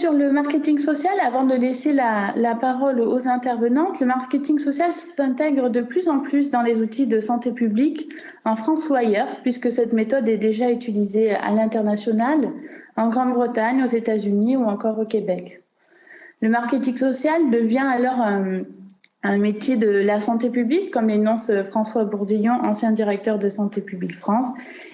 sur le marketing social, avant de laisser la parole aux intervenantes, le marketing social s'intègre de plus en plus dans les outils de santé publique en France ou ailleurs, puisque cette méthode est déjà utilisée à l'international, en Grande-Bretagne, aux États-Unis ou encore au Québec. Le marketing social devient alors un métier de la santé publique, comme l'énonce François Bourdillon, ancien directeur de Santé publique France.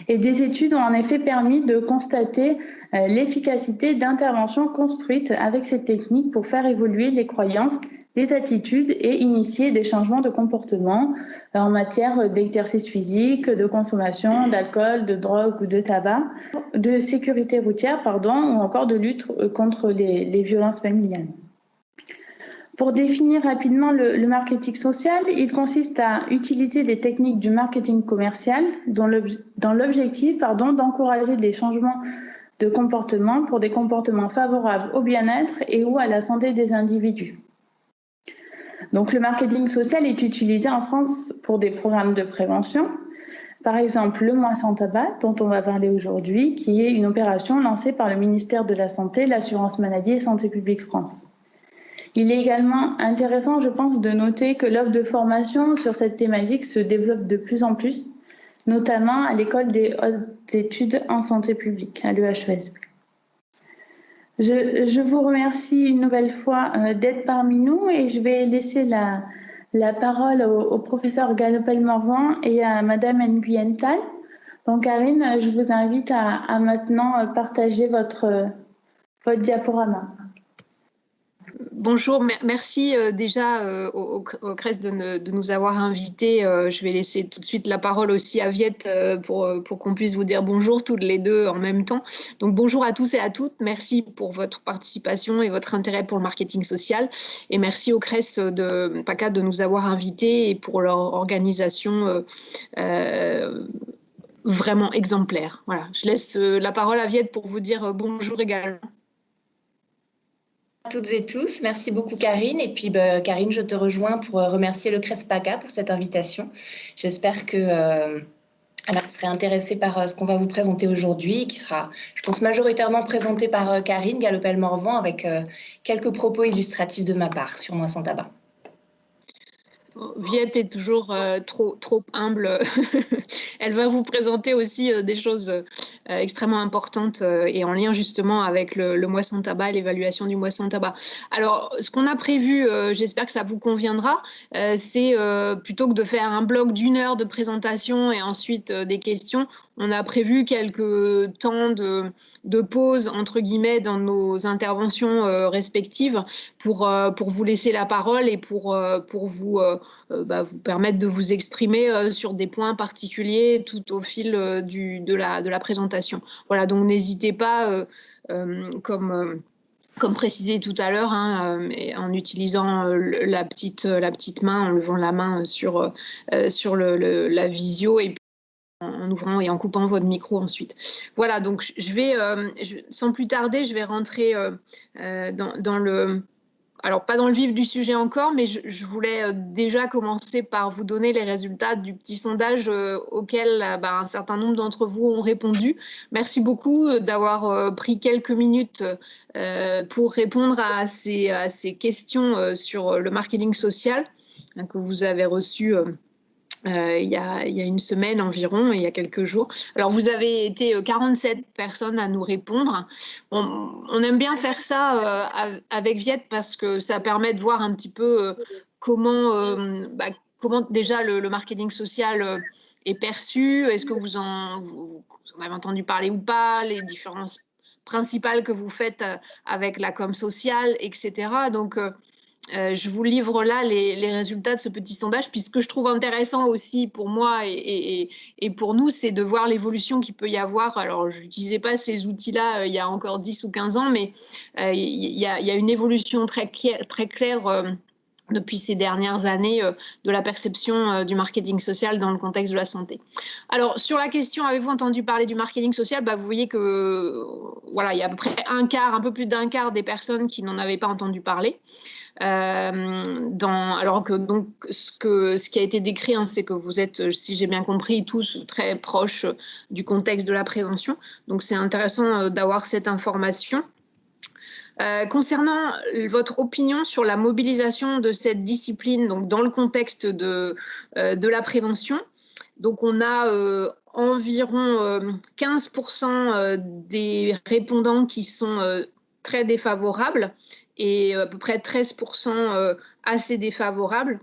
Et des études ont en effet permis de constater l'efficacité d'interventions construites avec ces techniques pour faire évoluer les croyances, les attitudes et initier des changements de comportement en matière d'exercice physique, de consommation d'alcool, de drogue ou de tabac, de sécurité routière, ou encore de lutte contre les violences familiales. Pour définir rapidement le marketing social, il consiste à utiliser des techniques du marketing commercial dans l'objectif d'encourager des changements de comportement pour des comportements favorables au bien-être et ou à la santé des individus. Donc le marketing social est utilisé en France pour des programmes de prévention, par exemple le Mois sans tabac, dont on va parler aujourd'hui, qui est une opération lancée par le ministère de la Santé, l'Assurance Maladie et Santé publique France. Il est également intéressant, je pense, de noter que l'offre de formation sur cette thématique se développe de plus en plus, notamment à l'École des hautes études en santé publique, à l'EHESP. Je vous remercie une nouvelle fois d'être parmi nous et je vais laisser la parole au professeur Galopel-Morvan et à Madame Nguyen Thanh. Donc Karine, je vous invite à maintenant partager votre diaporama. Bonjour, merci déjà au CRES de nous avoir invités. Je vais laisser tout de suite la parole aussi à Viette pour qu'on puisse vous dire bonjour toutes les deux en même temps. Donc bonjour à tous et à toutes, merci pour votre participation et votre intérêt pour le marketing social. Et merci au CRES de PACA de nous avoir invités et pour leur organisation vraiment exemplaire. Voilà, je laisse la parole à Viette pour vous dire bonjour également. À toutes et tous, merci beaucoup Karine. Et puis Karine, je te rejoins pour remercier le CRES PACA pour cette invitation. J'espère que vous serez intéressés par ce qu'on va vous présenter aujourd'hui, qui sera, je pense, majoritairement présenté par Karine Galopel-Morvan avec quelques propos illustratifs de ma part sur Mois sans tabac. Viette est toujours trop humble. Elle va vous présenter aussi des choses extrêmement importantes et en lien justement avec le Mois sans tabac et l'évaluation du Mois sans tabac. Alors, ce qu'on a prévu, j'espère que ça vous conviendra, c'est plutôt que de faire un bloc d'1 heure de présentation et ensuite des questions, on a prévu quelques temps de pause, entre guillemets, dans nos interventions respectives pour vous laisser la parole et pour vous permettre de vous exprimer sur des points particuliers tout au fil de la présentation. Voilà, donc n'hésitez pas, comme précisé tout à l'heure, en utilisant la petite main, en levant la main sur la visio et puis en ouvrant et en coupant votre micro ensuite. Voilà, donc sans plus tarder, je vais rentrer dans le... Alors, pas dans le vif du sujet encore, mais je voulais déjà commencer par vous donner les résultats du petit sondage auquel un certain nombre d'entre vous ont répondu. Merci beaucoup d'avoir pris quelques minutes pour répondre à ces questions sur le marketing social que vous avez reçues il y a une semaine environ, il y a quelques jours. Alors, vous avez été 47 personnes à nous répondre. On aime bien faire ça avec Viette parce que ça permet de voir un petit peu comment déjà le marketing social est perçu. Est-ce que vous en avez entendu parler ou pas, les différences principales que vous faites avec la com sociale, etc. Donc, je vous livre là les résultats de ce petit sondage, puisque je trouve intéressant aussi pour moi et pour nous, c'est de voir l'évolution qu'il peut y avoir. Alors, je n'utilisais pas ces outils-là il y a encore 10 ou 15 ans, mais il y a une évolution très claire depuis ces dernières années de la perception du marketing social dans le contexte de la santé. Alors, sur la question, avez-vous entendu parler du marketing social ? Vous voyez que voilà, il y a à peu près un peu plus d'un quart des personnes qui n'en avaient pas entendu parler. Alors que donc ce qui a été décrit, c'est que vous êtes, si j'ai bien compris, tous très proches du contexte de la prévention. Donc c'est intéressant d'avoir cette information. Concernant votre opinion sur la mobilisation de cette discipline, donc dans le contexte de la prévention, donc on a environ 15% des répondants qui sont très défavorables et à peu près 13% assez défavorables.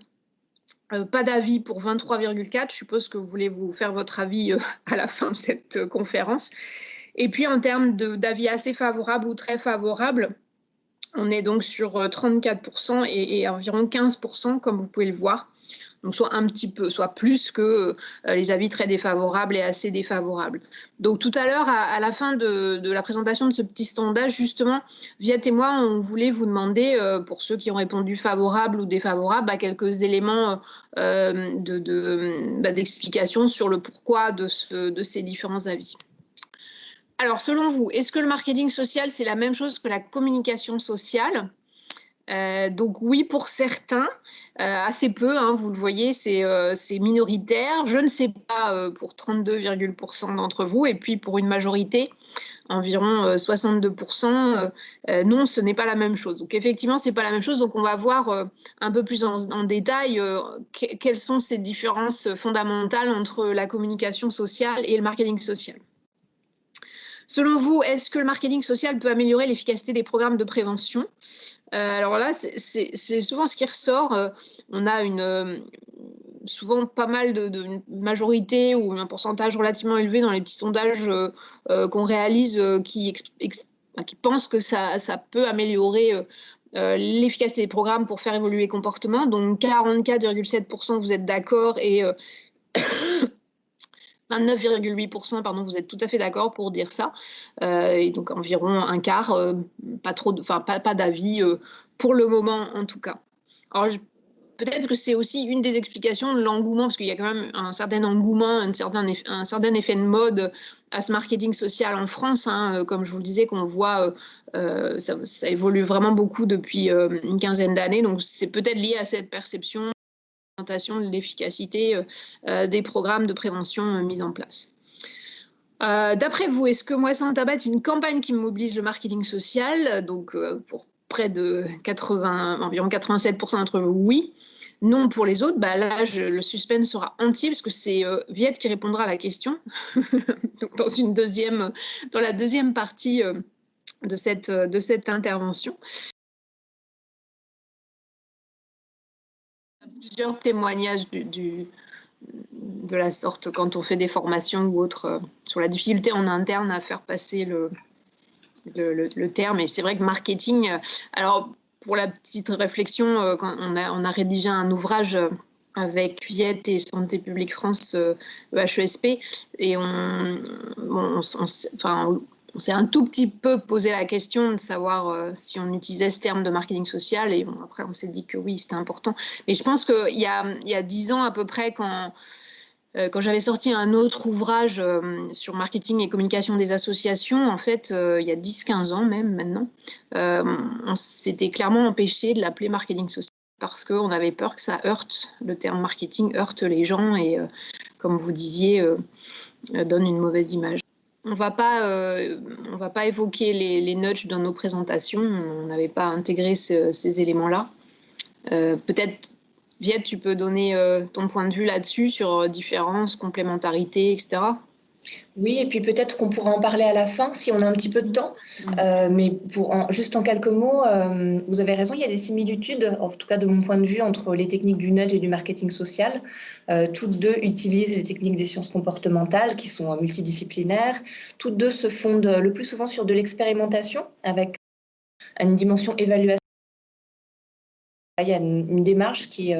Pas d'avis pour 23,4. Je suppose que vous voulez vous faire votre avis à la fin de cette conférence. Et puis en termes d'avis assez favorables ou très favorables, on est donc sur 34% et environ 15%, comme vous pouvez le voir. Donc soit un petit peu, soit plus que les avis très défavorables et assez défavorables. Donc tout à l'heure, à la fin de la présentation de ce petit sondage, justement, Viette et moi, on voulait vous demander, pour ceux qui ont répondu favorable ou défavorable, quelques éléments d'explication sur le pourquoi de ces différents avis. Alors, selon vous, est-ce que le marketing social, c'est la même chose que la communication sociale ? Donc oui, pour certains, assez peu, hein, vous le voyez, c'est minoritaire. Je ne sais pas pour 32,% d'entre vous, et puis pour une majorité, environ 62%, non, ce n'est pas la même chose. Donc effectivement, ce n'est pas la même chose. Donc on va voir un peu plus en détail quelles sont ces différences fondamentales entre la communication sociale et le marketing social. Selon vous, est-ce que le marketing social peut améliorer l'efficacité des programmes de prévention ? Alors là, c'est souvent ce qui ressort. On a souvent pas mal de majorité ou un pourcentage relativement élevé dans les petits sondages qu'on réalise qui pensent que ça peut améliorer l'efficacité des programmes pour faire évoluer les comportements. Donc 44,7%, vous êtes d'accord, et 29,8%, pardon, vous êtes tout à fait d'accord pour dire ça. Et donc environ un quart, pas d'avis pour le moment en tout cas. Alors peut-être que c'est aussi une des explications de l'engouement, parce qu'il y a quand même un certain engouement, un certain effet de mode à ce marketing social en France, hein, comme je vous le disais, qu'on voit, ça évolue vraiment beaucoup depuis une quinzaine d'années. Donc c'est peut-être lié à cette perception de l'efficacité des programmes de prévention mis en place. D'après vous, est-ce que Moi sans tabac est une campagne qui mobilise le marketing social? Donc pour près de environ 87% d'entre vous, oui. Non pour les autres, là le suspense sera entier, parce que c'est Viette qui répondra à la question. Donc dans la deuxième partie de cette intervention. Plusieurs témoignages de la sorte quand on fait des formations ou autres sur la difficulté en interne à faire passer le terme. Et c'est vrai que marketing, alors pour la petite réflexion, quand on a rédigé un ouvrage avec Viette et Santé publique France HESP, et on s'est un tout petit peu posé la question de savoir si on utilisait ce terme de marketing social, et après on s'est dit que oui, c'était important. Mais je pense qu'il y a 10 ans à peu près, quand j'avais sorti un autre ouvrage sur marketing et communication des associations, en fait, il y a 10-15 ans même maintenant, on s'était clairement empêché de l'appeler marketing social, parce qu'on avait peur que ça le terme marketing heurte les gens et, comme vous disiez, donne une mauvaise image. On va pas évoquer les nudges dans nos présentations, on n'avait pas intégré ces éléments-là. Peut-être, Viette, tu peux donner ton point de vue là-dessus, sur différences, complémentarités, etc. Oui, et puis peut-être qu'on pourra en parler à la fin, si on a un petit peu de temps. Mais juste en quelques mots, vous avez raison, il y a des similitudes, en tout cas de mon point de vue, entre les techniques du nudge et du marketing social. Toutes deux utilisent les techniques des sciences comportementales, qui sont multidisciplinaires. Toutes deux se fondent le plus souvent sur de l'expérimentation, avec une dimension évaluation. Il y a une démarche qui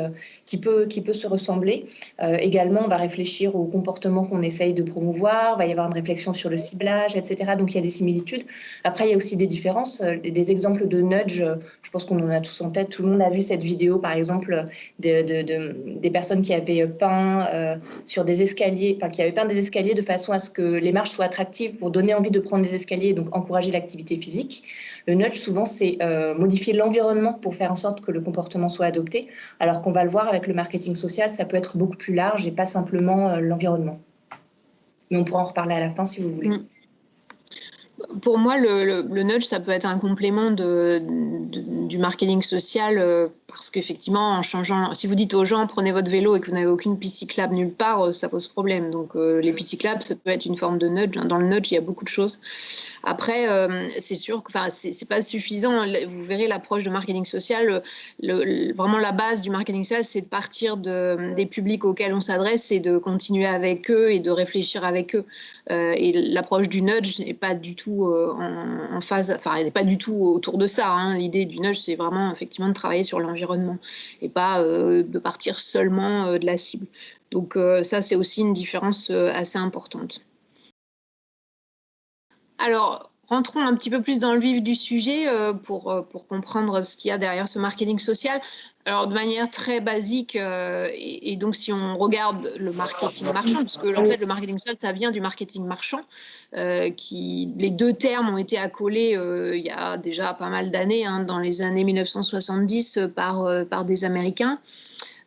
peut se ressembler. Également, on va réfléchir au comportement qu'on essaye de promouvoir, il va y avoir une réflexion sur le ciblage, etc. Donc, il y a des similitudes. Après, il y a aussi des différences, des exemples de nudge. Je pense qu'on en a tous en tête. Tout le monde a vu cette vidéo, par exemple, des personnes qui avaient peint sur des escaliers, qui avaient peint des escaliers de façon à ce que les marches soient attractives pour donner envie de prendre des escaliers et donc encourager l'activité physique. Le nudge, souvent, c'est modifier l'environnement pour faire en sorte que le comportement soit adopté, alors qu'on va le voir avec le marketing social, ça peut être beaucoup plus large et pas simplement l'environnement. Mais on pourra en reparler à la fin si vous voulez. Pour moi, le nudge, ça peut être un complément du marketing social parce qu'effectivement, en changeant, si vous dites aux gens prenez votre vélo et que vous n'avez aucune piste cyclable nulle part, ça pose problème. Donc les pistes cyclables, ça peut être une forme de nudge. Dans le nudge, il y a beaucoup de choses. Après, c'est sûr que c'est pas suffisant. Vous verrez l'approche de marketing social. Vraiment, la base du marketing social, c'est de partir des publics auxquels on s'adresse et de continuer avec eux et de réfléchir avec eux. Et l'approche du nudge n'est pas du tout en phase, enfin, elle n'est pas du tout autour de ça. Hein. L'idée du nudge, c'est vraiment effectivement de travailler sur l'environnement et pas de partir seulement de la cible. Donc ça, c'est aussi une différence assez importante. Alors, rentrons un petit peu plus dans le vif du sujet pour comprendre ce qu'il y a derrière ce marketing social. Alors, de manière très basique, et donc si on regarde le marketing marchand, puisque en fait, le marketing social, ça vient du marketing marchand, les deux termes ont été accolés il y a déjà pas mal d'années, hein, dans les années 1970, par des Américains.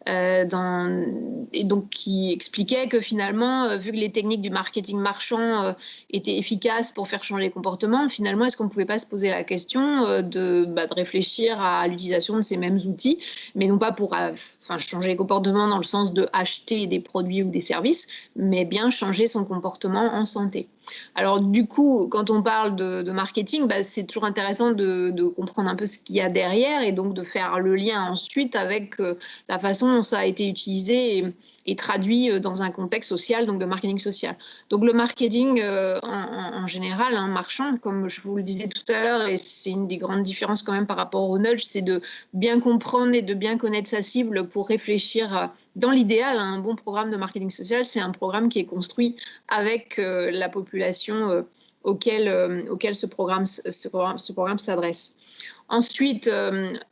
Et donc qui expliquait que finalement, vu que les techniques du marketing marchand étaient efficaces pour faire changer les comportements, finalement, est-ce qu'on ne pouvait pas se poser la question de réfléchir à l'utilisation de ces mêmes outils, mais non pas pour changer les comportements dans le sens de acheter des produits ou des services, mais bien changer son comportement en santé. Alors du coup, quand on parle de marketing, c'est toujours intéressant de comprendre un peu ce qu'il y a derrière et donc de faire le lien ensuite avec la façon dont ça a été utilisé et traduit dans un contexte social, donc de marketing social. Donc le marketing en général, hein, marchand, comme je vous le disais tout à l'heure, et c'est une des grandes différences quand même par rapport au nudge, c'est de bien comprendre et de bien connaître sa cible pour réfléchir. Dans l'idéal, un bon programme de marketing social, c'est un programme qui est construit avec la population auquel ce programme s'adresse. Ensuite,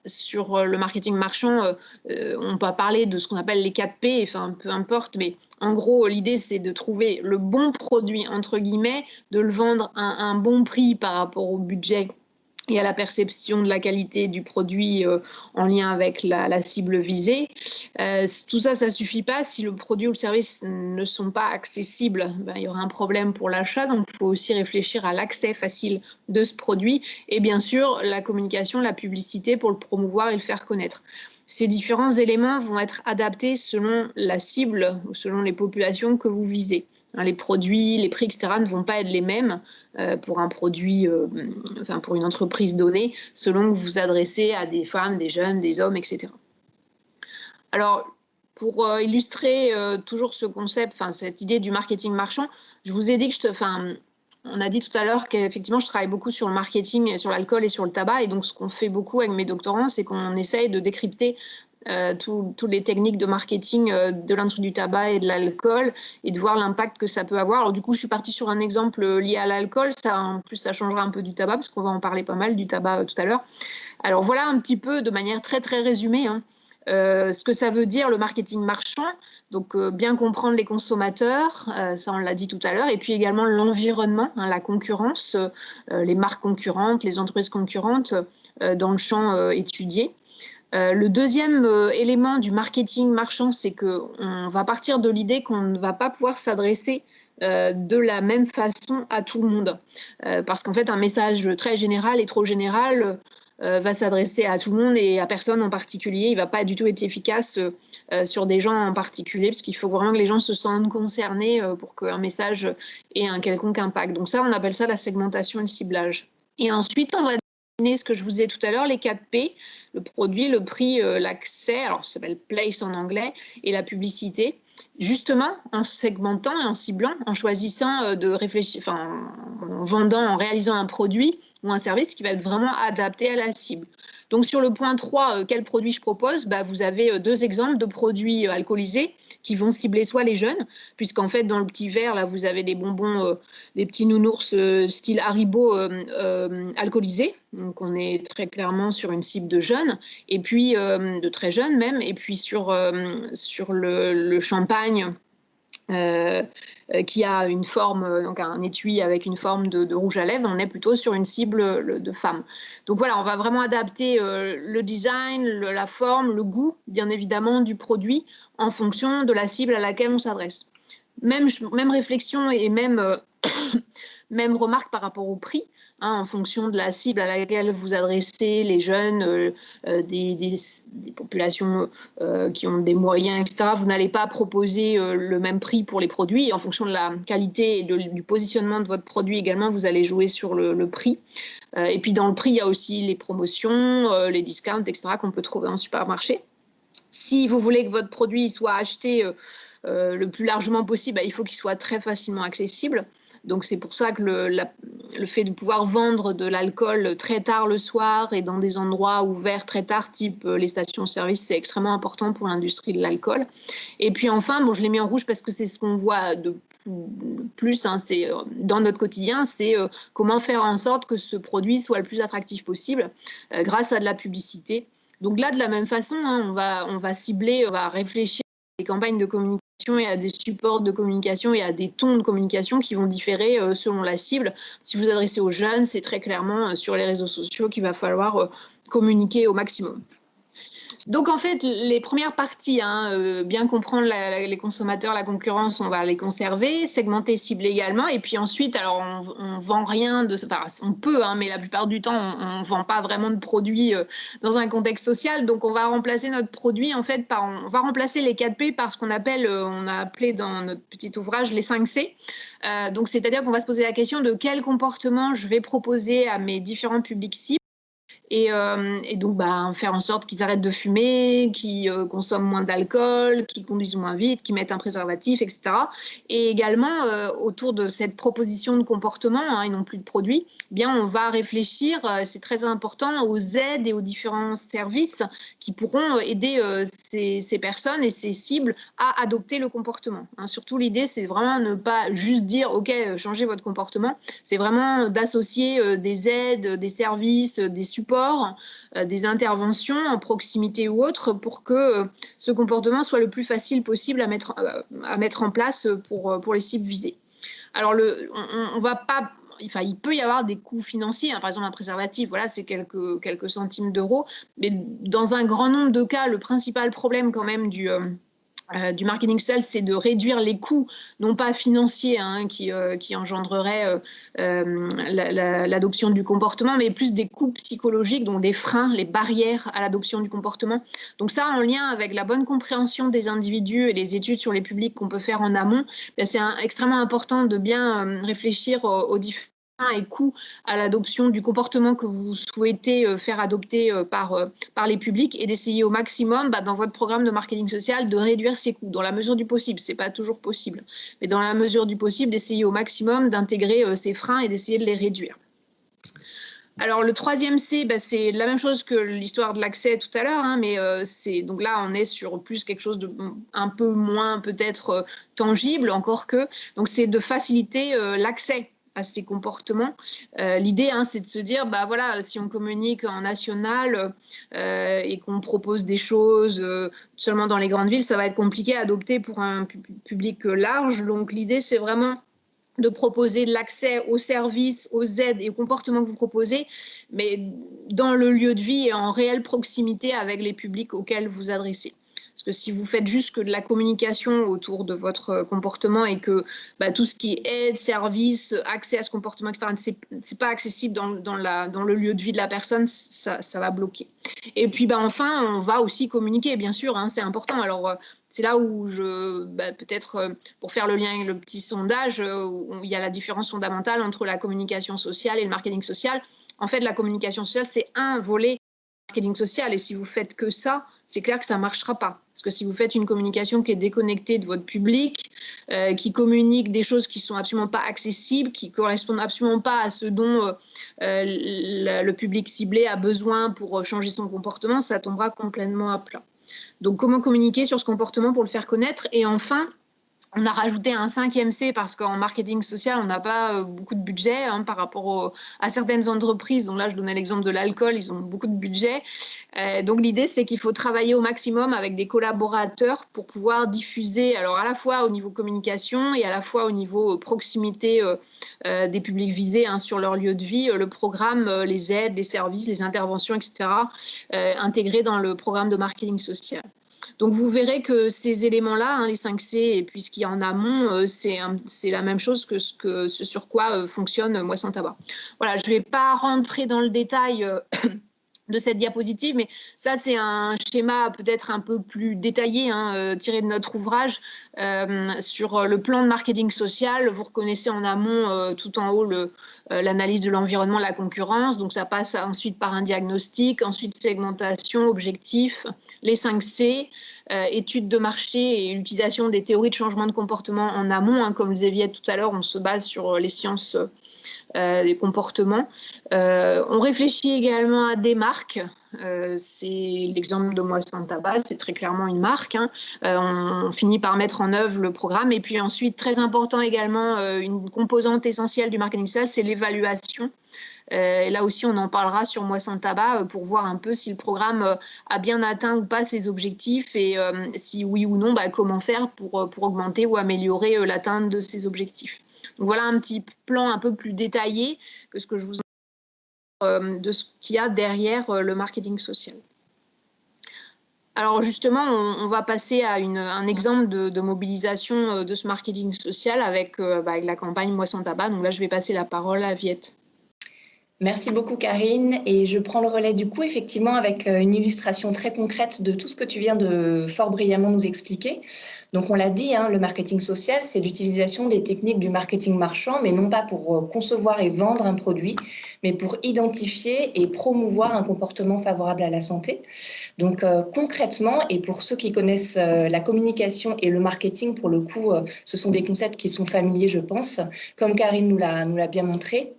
sur le marketing marchand, on peut parler de ce qu'on appelle les 4P, enfin peu importe, mais en gros, l'idée c'est de trouver le bon produit, entre guillemets, de le vendre à un bon prix par rapport au budget et à la perception de la qualité du produit en lien avec la cible visée. Tout ça, ça ne suffit pas. Si le produit ou le service ne sont pas accessibles, il y aura un problème pour l'achat. Donc, il faut aussi réfléchir à l'accès facile de ce produit et bien sûr, la communication, la publicité pour le promouvoir et le faire connaître. Ces différents éléments vont être adaptés selon la cible ou selon les populations que vous visez. Les produits, les prix, etc. ne vont pas être les mêmes pour un produit, pour une entreprise donnée, selon que vous vous adressez à des femmes, des jeunes, des hommes, etc. Alors, pour illustrer toujours ce concept, cette idée du marketing marchand, je vous ai dit que on a dit tout à l'heure qu'effectivement, je travaille beaucoup sur le marketing, sur l'alcool et sur le tabac. Et donc, ce qu'on fait beaucoup avec mes doctorants, c'est qu'on essaye de décrypter toutes les techniques de marketing de l'industrie du tabac et de l'alcool et de voir l'impact que ça peut avoir. Alors, du coup, je suis partie sur un exemple lié à l'alcool. En plus, ça changera un peu du tabac parce qu'on va en parler pas mal du tabac tout à l'heure. Alors, voilà un petit peu de manière très, très résumée, hein, ce que ça veut dire le marketing marchand, donc bien comprendre les consommateurs, ça on l'a dit tout à l'heure, et puis également l'environnement, hein, la concurrence, les marques concurrentes, les entreprises concurrentes dans le champ étudié. Le deuxième élément du marketing marchand, c'est qu'on va partir de l'idée qu'on ne va pas pouvoir s'adresser de la même façon à tout le monde. Parce qu'en fait, un message très général et trop général va s'adresser à tout le monde et à personne en particulier. Il ne va pas du tout être efficace sur des gens en particulier, parce qu'il faut vraiment que les gens se sentent concernés pour qu'un message ait un quelconque impact. Donc ça, on appelle ça la segmentation et le ciblage. Et ensuite, on va définir ce que je vous disais tout à l'heure, les 4P, le produit, le prix, l'accès, alors ça s'appelle place en anglais, et la publicité, justement en segmentant et en ciblant, en choisissant de réfléchir, en vendant, en réalisant un produit ou un service qui va être vraiment adapté à la cible. Donc sur le point 3, quel produit je propose, vous avez deux exemples de produits alcoolisés qui vont cibler soit les jeunes, puisqu'en fait dans le petit verre, là vous avez des bonbons, des petits nounours style Haribo alcoolisés, donc on est très clairement sur une cible de jeunes, et puis de très jeunes même, et puis sur le champagne, qui a une forme, donc un étui avec une forme de rouge à lèvres, on est plutôt sur une cible de femmes. Donc voilà, on va vraiment adapter le design, la forme, le goût, bien évidemment, du produit en fonction de la cible à laquelle on s'adresse. Même réflexion et même Même remarque par rapport au prix, en fonction de la cible à laquelle vous adressez, les jeunes, des populations qui ont des moyens, etc. Vous n'allez pas proposer le même prix pour les produits. En fonction de la qualité et du positionnement de votre produit également, vous allez jouer sur le prix. Et puis dans le prix, il y a aussi les promotions, les discounts, etc. qu'on peut trouver en supermarché. Si vous voulez que votre produit soit acheté le plus largement possible, il faut qu'il soit très facilement accessible. Donc c'est pour ça que le fait de pouvoir vendre de l'alcool très tard le soir et dans des endroits ouverts très tard, type les stations-service, c'est extrêmement important pour l'industrie de l'alcool. Et puis enfin, bon, je l'ai mis en rouge parce que c'est ce qu'on voit de plus, c'est dans notre quotidien, c'est comment faire en sorte que ce produit soit le plus attractif possible grâce à de la publicité. Donc là, de la même façon, on va cibler, on va réfléchir à des campagnes de communication et à des supports de communication et à des tons de communication qui vont différer selon la cible. Si vous adressez aux jeunes, c'est très clairement sur les réseaux sociaux qu'il va falloir communiquer au maximum. Donc en fait, les premières parties, bien comprendre les consommateurs, la concurrence, on va les conserver, segmenter, cibler également. Et puis ensuite, alors on vend rien de, enfin, on peut, mais la plupart du temps, on vend pas vraiment de produits dans un contexte social. Donc on va remplacer notre produit en fait on va remplacer les 4 P par ce qu'on appelle, on a appelé dans notre petit ouvrage les 5 C. Donc c'est-à-dire qu'on va se poser la question de quel comportement je vais proposer à mes différents publics cibles. Et donc, faire en sorte qu'ils arrêtent de fumer, qu'ils consomment moins d'alcool, qu'ils conduisent moins vite, qu'ils mettent un préservatif, etc. Et également, autour de cette proposition de comportement, et non plus de produit, on va réfléchir, c'est très important, aux aides et aux différents services qui pourront aider ces personnes et ces cibles à adopter le comportement. Surtout, l'idée, c'est vraiment ne pas juste dire « Ok, changez votre comportement », c'est vraiment d'associer des aides, des services, des supports, des interventions en proximité ou autres pour que ce comportement soit le plus facile possible à mettre en place pour les cibles visées. Alors, on va pas... Enfin, il peut y avoir des coûts financiers, par exemple un préservatif, voilà, c'est quelques centimes d'euros, mais dans un grand nombre de cas, le principal problème quand même du marketing social, c'est de réduire les coûts, non pas financiers, qui engendreraient l'adoption du comportement, mais plus des coûts psychologiques, donc des freins, les barrières à l'adoption du comportement. Donc ça, en lien avec la bonne compréhension des individus et les études sur les publics qu'on peut faire en amont, c'est extrêmement important de bien réfléchir aux différents et coûts à l'adoption du comportement que vous souhaitez faire adopter par les publics et d'essayer au maximum, dans votre programme de marketing social, de réduire ces coûts dans la mesure du possible. Ce n'est pas toujours possible, mais dans la mesure du possible, d'essayer au maximum d'intégrer ces freins et d'essayer de les réduire. Alors le troisième C, c'est la même chose que l'histoire de l'accès tout à l'heure, mais donc là on est sur plus quelque chose de un peu moins peut-être tangible, encore que. Donc c'est de faciliter l'accès à ces comportements. L'idée, c'est de se dire, voilà, si on communique en national et qu'on propose des choses seulement dans les grandes villes, ça va être compliqué à adopter pour un public large. Donc l'idée, c'est vraiment de proposer de l'accès aux services, aux aides et aux comportements que vous proposez, mais dans le lieu de vie et en réelle proximité avec les publics auxquels vous adressez. Parce que si vous faites juste que de la communication autour de votre comportement et que tout ce qui est aide, service, accès à ce comportement, etc., c'est pas accessible dans le lieu de vie de la personne, ça va bloquer. Et puis enfin, on va aussi communiquer, bien sûr, c'est important. Alors c'est là où peut-être pour faire le lien avec le petit sondage, où il y a la différence fondamentale entre la communication sociale et le marketing social. En fait, la communication sociale, c'est un volet marketing social. Et si vous faites que ça, c'est clair que ça ne marchera pas. Parce que si vous faites une communication qui est déconnectée de votre public, qui communique des choses qui ne sont absolument pas accessibles, qui ne correspondent absolument pas à ce dont le public ciblé a besoin pour changer son comportement, ça tombera complètement à plat. Donc, comment communiquer sur ce comportement pour le faire connaître? Et enfin, on a rajouté un 5e C parce qu'en marketing social, on n'a pas beaucoup de budget par rapport à certaines entreprises. Donc là, je donnais l'exemple de l'alcool, ils ont beaucoup de budget. Donc l'idée, c'est qu'il faut travailler au maximum avec des collaborateurs pour pouvoir diffuser, alors à la fois au niveau communication et à la fois au niveau proximité des publics visés sur leur lieu de vie, le programme, les aides, les services, les interventions, etc., intégrés dans le programme de marketing social. Donc vous verrez que ces éléments-là, hein, les 5 C et puis ce qu'il y a en amont, c'est la même chose que ce sur quoi fonctionne Moisson Tabac. Voilà, je ne vais pas rentrer dans le détail de cette diapositive, mais ça c'est un schéma peut-être un peu plus détaillé, hein, tiré de notre ouvrage sur le plan de marketing social. Vous reconnaissez en amont tout en haut l'analyse de l'environnement, la concurrence, donc ça passe ensuite par un diagnostic, ensuite segmentation, objectif, les 5 C, études de marché et l'utilisation des théories de changement de comportement en amont, hein, comme le disait Viette tout à l'heure, on se base sur les sciences des comportements. On réfléchit également à des marques. C'est l'exemple de Moisson Tabac, c'est très clairement une marque. Hein. On finit par mettre en œuvre le programme. Et puis ensuite, très important également, une composante essentielle du marketing social, c'est l'évaluation. Et là aussi, on en parlera sur Moisson Tabac pour voir un peu si le programme a bien atteint ou pas ses objectifs et si oui ou non, comment faire pour augmenter ou améliorer l'atteinte de ces objectifs. Donc voilà un petit plan un peu plus détaillé que ce que je vous de ce qu'il y a derrière le marketing social. Alors justement, on va passer à un exemple de mobilisation de ce marketing social avec la campagne Moisson Tabac. Donc là, je vais passer la parole à Viette. Merci beaucoup Karine, et je prends le relais du coup effectivement avec une illustration très concrète de tout ce que tu viens de fort brillamment nous expliquer. Donc on l'a dit, hein, le marketing social, c'est l'utilisation des techniques du marketing marchand, mais non pas pour concevoir et vendre un produit, mais pour identifier et promouvoir un comportement favorable à la santé. Donc concrètement, et pour ceux qui connaissent la communication et le marketing, pour le coup, ce sont des concepts qui sont familiers, je pense, comme Karine nous l'a bien montré.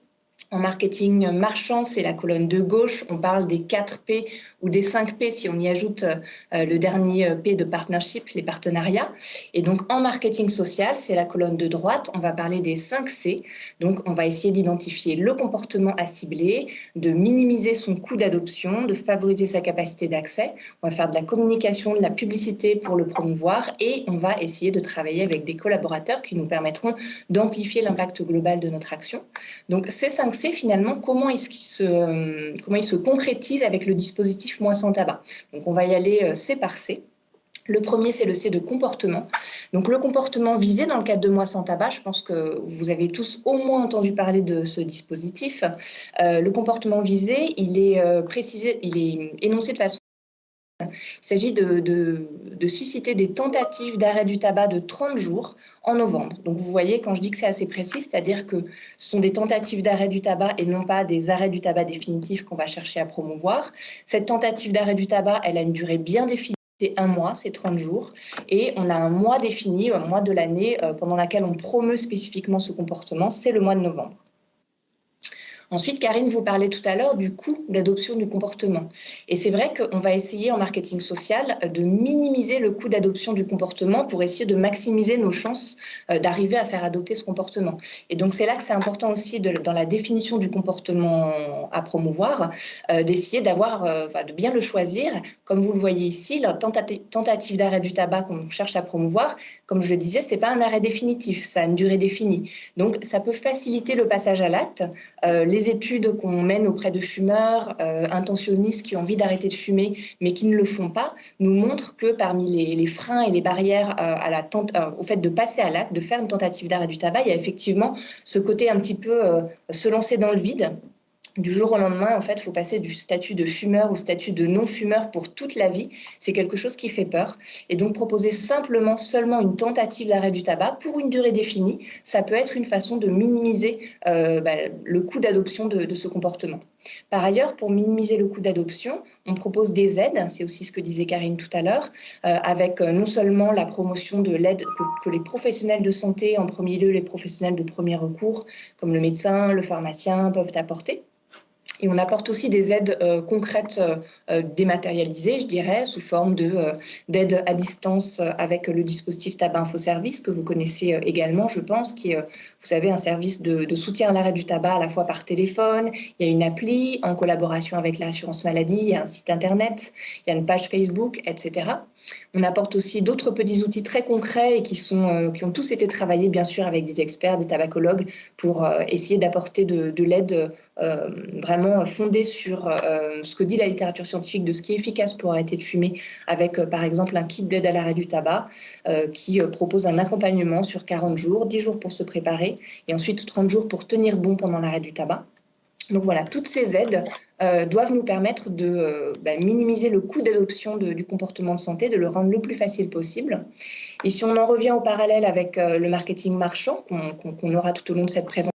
En marketing marchand, c'est la colonne de gauche. On parle des 4 P ou des 5 P si on y ajoute le dernier P de partnership, les partenariats. Et donc, en marketing social, c'est la colonne de droite. On va parler des 5 C. Donc, on va essayer d'identifier le comportement à cibler, de minimiser son coût d'adoption, de favoriser sa capacité d'accès. On va faire de la communication, de la publicité pour le promouvoir et on va essayer de travailler avec des collaborateurs qui nous permettront d'amplifier l'impact global de notre action. Donc, ces 5 C, finalement, comment ils se concrétisent avec le dispositif Moisson Tabac. Donc, on va y aller C par C. Le premier, c'est le C de comportement. Donc, le comportement visé dans le cadre de Moisson Tabac, je pense que vous avez tous au moins entendu parler de ce dispositif. Le comportement visé, il est précisé, il est énoncé de façon... Il s'agit de susciter des tentatives d'arrêt du tabac de 30 jours en novembre. Donc vous voyez, quand je dis que c'est assez précis, c'est-à-dire que ce sont des tentatives d'arrêt du tabac et non pas des arrêts du tabac définitifs qu'on va chercher à promouvoir. Cette tentative d'arrêt du tabac, elle a une durée bien définie. C'est 1 mois, c'est 30 jours. Et on a un mois défini, un mois de l'année pendant lequel on promeut spécifiquement ce comportement, c'est le mois de novembre. Ensuite, Karine vous parlait tout à l'heure du coût d'adoption du comportement. Et c'est vrai qu'on va essayer en marketing social de minimiser le coût d'adoption du comportement pour essayer de maximiser nos chances d'arriver à faire adopter ce comportement. Et donc, c'est là que c'est important aussi dans la définition du comportement à promouvoir, d'essayer de bien le choisir. Comme vous le voyez ici, la tentative d'arrêt du tabac qu'on cherche à promouvoir, comme je le disais, ce n'est pas un arrêt définitif, ça a une durée définie. Donc, ça peut faciliter le passage à l'acte. Les études qu'on mène auprès de fumeurs intentionnistes qui ont envie d'arrêter de fumer mais qui ne le font pas nous montrent que parmi les freins et les barrières au fait de passer à l'acte, de faire une tentative d'arrêt du tabac, il y a effectivement ce côté un petit peu se lancer dans le vide. Du jour au lendemain, en fait, il faut passer du statut de fumeur au statut de non-fumeur pour toute la vie. C'est quelque chose qui fait peur. Et donc, proposer seulement une tentative d'arrêt du tabac pour une durée définie, ça peut être une façon de minimiser le coût d'adoption de ce comportement. Par ailleurs, pour minimiser le coût d'adoption, on propose des aides, c'est aussi ce que disait Karine tout à l'heure, avec non seulement la promotion de l'aide que les professionnels de santé, en premier lieu les professionnels de premier recours, comme le médecin, le pharmacien, peuvent apporter. Et on apporte aussi des aides concrètes dématérialisées, je dirais, sous forme d'aide à distance avec le dispositif Tabac Info Service, que vous connaissez également, je pense, qui est, vous savez, un service de soutien à l'arrêt du tabac à la fois par téléphone. Il y a une appli en collaboration avec l'assurance maladie, il y a un site internet, il y a une page Facebook, etc. On apporte aussi d'autres petits outils très concrets et qui ont tous été travaillés, bien sûr, avec des experts, des tabacologues, pour essayer d'apporter de l'aide vraiment vraiment fondé sur ce que dit la littérature scientifique de ce qui est efficace pour arrêter de fumer, avec par exemple un kit d'aide à l'arrêt du tabac qui propose un accompagnement sur 40 jours, 10 jours pour se préparer et ensuite 30 jours pour tenir bon pendant l'arrêt du tabac. Donc voilà, toutes ces aides doivent nous permettre de minimiser le coût d'adoption du comportement de santé, de le rendre le plus facile possible. Et si on en revient au parallèle avec le marketing marchand qu'on aura tout au long de cette présentation,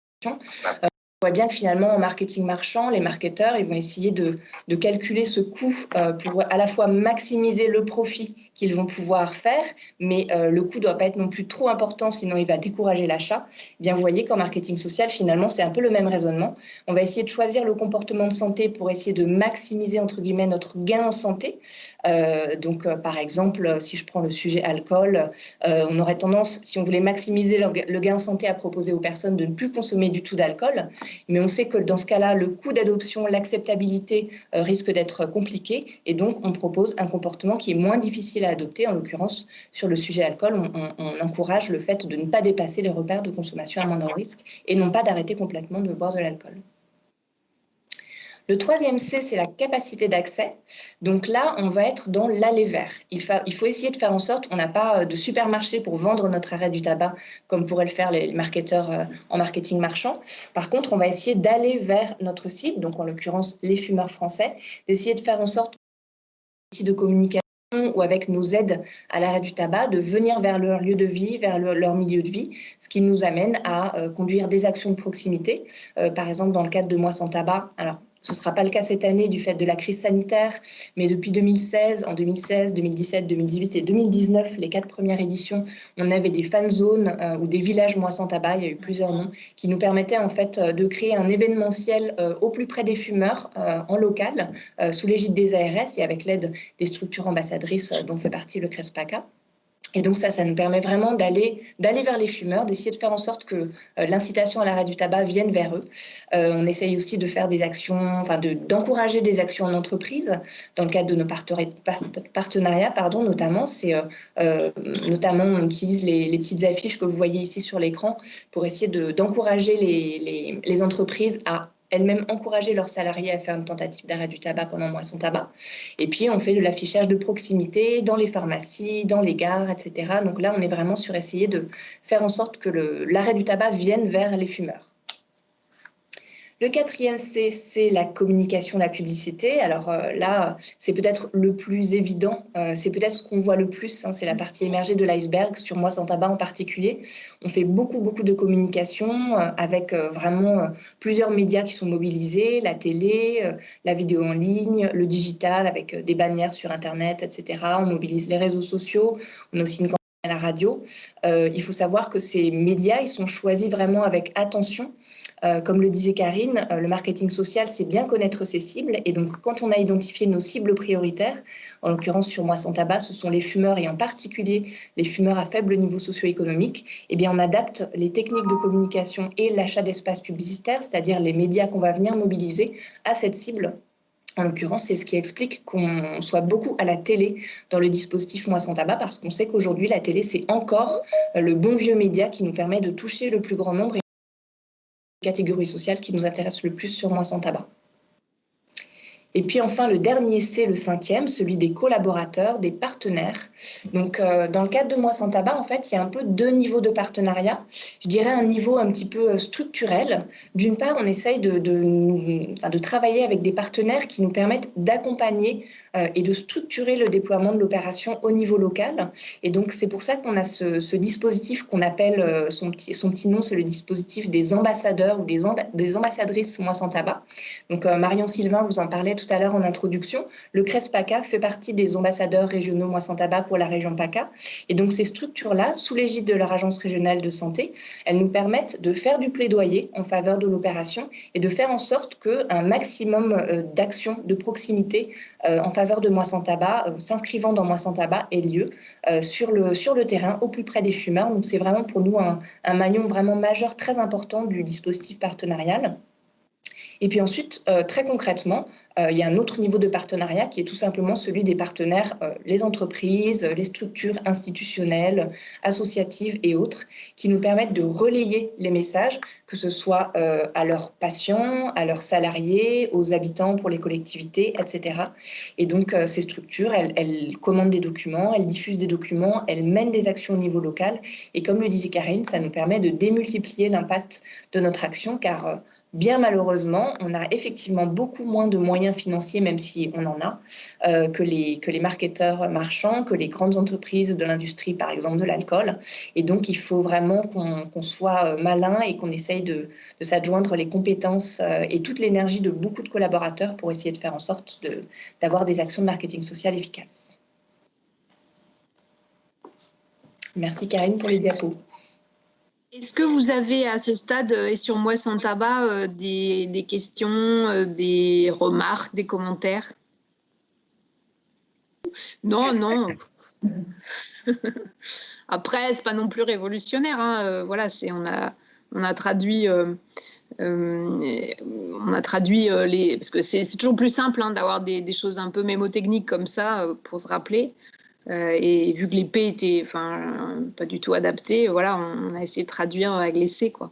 on voit bien que finalement, en marketing marchand, les marketeurs ils vont essayer de calculer ce coût pour à la fois maximiser le profit qu'ils vont pouvoir faire, mais le coût ne doit pas être non plus trop important, sinon il va décourager l'achat. Eh bien, vous voyez qu'en marketing social, finalement, c'est un peu le même raisonnement. On va essayer de choisir le comportement de santé pour essayer de maximiser, entre guillemets, notre gain en santé. Par exemple, si je prends le sujet alcool, on aurait tendance, si on voulait maximiser le gain en santé, à proposer aux personnes de ne plus consommer du tout d'alcool. Mais on sait que dans ce cas-là, le coût d'adoption, l'acceptabilité risque d'être compliqué. Et donc, on propose un comportement qui est moins difficile à adopter. En l'occurrence, sur le sujet alcool, on encourage le fait de ne pas dépasser les repères de consommation à moindre risque et non pas d'arrêter complètement de boire de l'alcool. Le troisième C, c'est la capacité d'accès. Donc là, on va être dans l'aller vers. Il faut essayer de faire en sorte qu'on n'a pas de supermarché pour vendre notre arrêt du tabac, comme pourraient le faire les marketeurs en marketing marchand. Par contre, on va essayer d'aller vers notre cible, donc en l'occurrence les fumeurs français, d'essayer de faire en sorte que de communication ou avec nos aides à l'arrêt du tabac, de venir vers leur lieu de vie, vers leur milieu de vie, ce qui nous amène à conduire des actions de proximité. Par exemple, dans le cadre de Moi sans tabac, alors ce ne sera pas le cas cette année du fait de la crise sanitaire, mais depuis 2016, en 2016, 2017, 2018 et 2019, les 4 premières éditions, on avait des fan zones ou des villages Moi sans tabac, il y a eu plusieurs noms, qui nous permettaient en fait de créer un événementiel au plus près des fumeurs en local, sous l'égide des ARS et avec l'aide des structures ambassadrices dont fait partie le CRESPACA. Et donc ça nous permet vraiment d'aller vers les fumeurs, d'essayer de faire en sorte que l'incitation à l'arrêt du tabac vienne vers eux. On essaye aussi de faire des actions, d'encourager des actions en entreprise dans le cadre de nos partenariats, notamment. Notamment, on utilise les petites affiches que vous voyez ici sur l'écran pour essayer d'encourager les entreprises à elles-mêmes encourager leurs salariés à faire une tentative d'arrêt du tabac pendant Moi sans tabac. Et puis, on fait de l'affichage de proximité dans les pharmacies, dans les gares, etc. Donc là, on est vraiment sur essayer de faire en sorte que l'arrêt du tabac vienne vers les fumeurs. Le quatrième C, c'est la communication, la publicité. Alors là, c'est peut-être le plus évident, c'est peut-être ce qu'on voit le plus, c'est la partie émergée de l'iceberg, sur Moi sans tabac en particulier. On fait beaucoup de communication avec vraiment plusieurs médias qui sont mobilisés, la télé, la vidéo en ligne, le digital avec des bannières sur Internet, etc. On mobilise les réseaux sociaux, on a aussi une campagne à la radio. Il faut savoir que ces médias, ils sont choisis vraiment avec attention. Comme le disait Karine, le marketing social, c'est bien connaître ses cibles. Et donc, quand on a identifié nos cibles prioritaires, en l'occurrence sur Moi sans tabac, ce sont les fumeurs et en particulier les fumeurs à faible niveau socio-économique, eh bien, on adapte les techniques de communication et l'achat d'espaces publicitaires, c'est-à-dire les médias qu'on va venir mobiliser à cette cible. En l'occurrence, c'est ce qui explique qu'on soit beaucoup à la télé dans le dispositif Moi sans tabac, parce qu'on sait qu'aujourd'hui, la télé, c'est encore le bon vieux média qui nous permet de toucher le plus grand nombre catégorie sociale qui nous intéresse le plus sur Moi sans tabac. Et puis enfin, le dernier C, le cinquième, celui des collaborateurs, des partenaires. Donc, dans le cadre de Moi sans tabac, en fait, il y a un peu 2 niveaux de partenariat. Je dirais un niveau un petit peu structurel. D'une part, on essaye de travailler avec des partenaires qui nous permettent d'accompagner et de structurer le déploiement de l'opération au niveau local. Et donc, c'est pour ça qu'on a ce dispositif qu'on appelle, son petit nom, c'est le dispositif des ambassadeurs ou des ambassadrices Moi sans tabac. Donc, Marion Sylvain vous en parlait tout à l'heure en introduction. Le CRESPACA fait partie des ambassadeurs régionaux Moi sans tabac pour la région PACA. Et donc, ces structures-là, sous l'égide de leur agence régionale de santé, elles nous permettent de faire du plaidoyer en faveur de l'opération et de faire en sorte qu'un maximum d'actions de proximité en faveur de Moi sans tabac, s'inscrivant dans Moi sans tabac, ait lieu sur le terrain, au plus près des fumeurs. Donc, c'est vraiment pour nous un maillon vraiment majeur, très important du dispositif partenarial. Et puis ensuite, très concrètement, il y a un autre niveau de partenariat qui est tout simplement celui des partenaires, les entreprises, les structures institutionnelles, associatives et autres, qui nous permettent de relayer les messages, que ce soit à leurs patients, à leurs salariés, aux habitants pour les collectivités, etc. Et donc, ces structures, elles commandent des documents, elles diffusent des documents, elles mènent des actions au niveau local. Et comme le disait Karine, ça nous permet de démultiplier l'impact de notre action, car bien malheureusement, on a effectivement beaucoup moins de moyens financiers, même si on en a, que les marketeurs marchands, que les grandes entreprises de l'industrie, par exemple de l'alcool. Et donc, il faut vraiment qu'on soit malin et qu'on essaye de s'adjoindre les compétences et toute l'énergie de beaucoup de collaborateurs pour essayer de faire en sorte d'avoir des actions de marketing social efficaces. Merci Karine pour les diapos. Est-ce que vous avez à ce stade, et sur Moi Sans Tabac, des questions, des remarques, des commentaires? Non, non. Après, c'est pas non plus révolutionnaire, hein. Voilà, on a traduit les... Parce que c'est toujours plus simple hein, d'avoir des choses un peu mémotechniques comme ça pour se rappeler. Et vu que les P étaient pas du tout adaptés, voilà, on a essayé de traduire avec l'essai, quoi.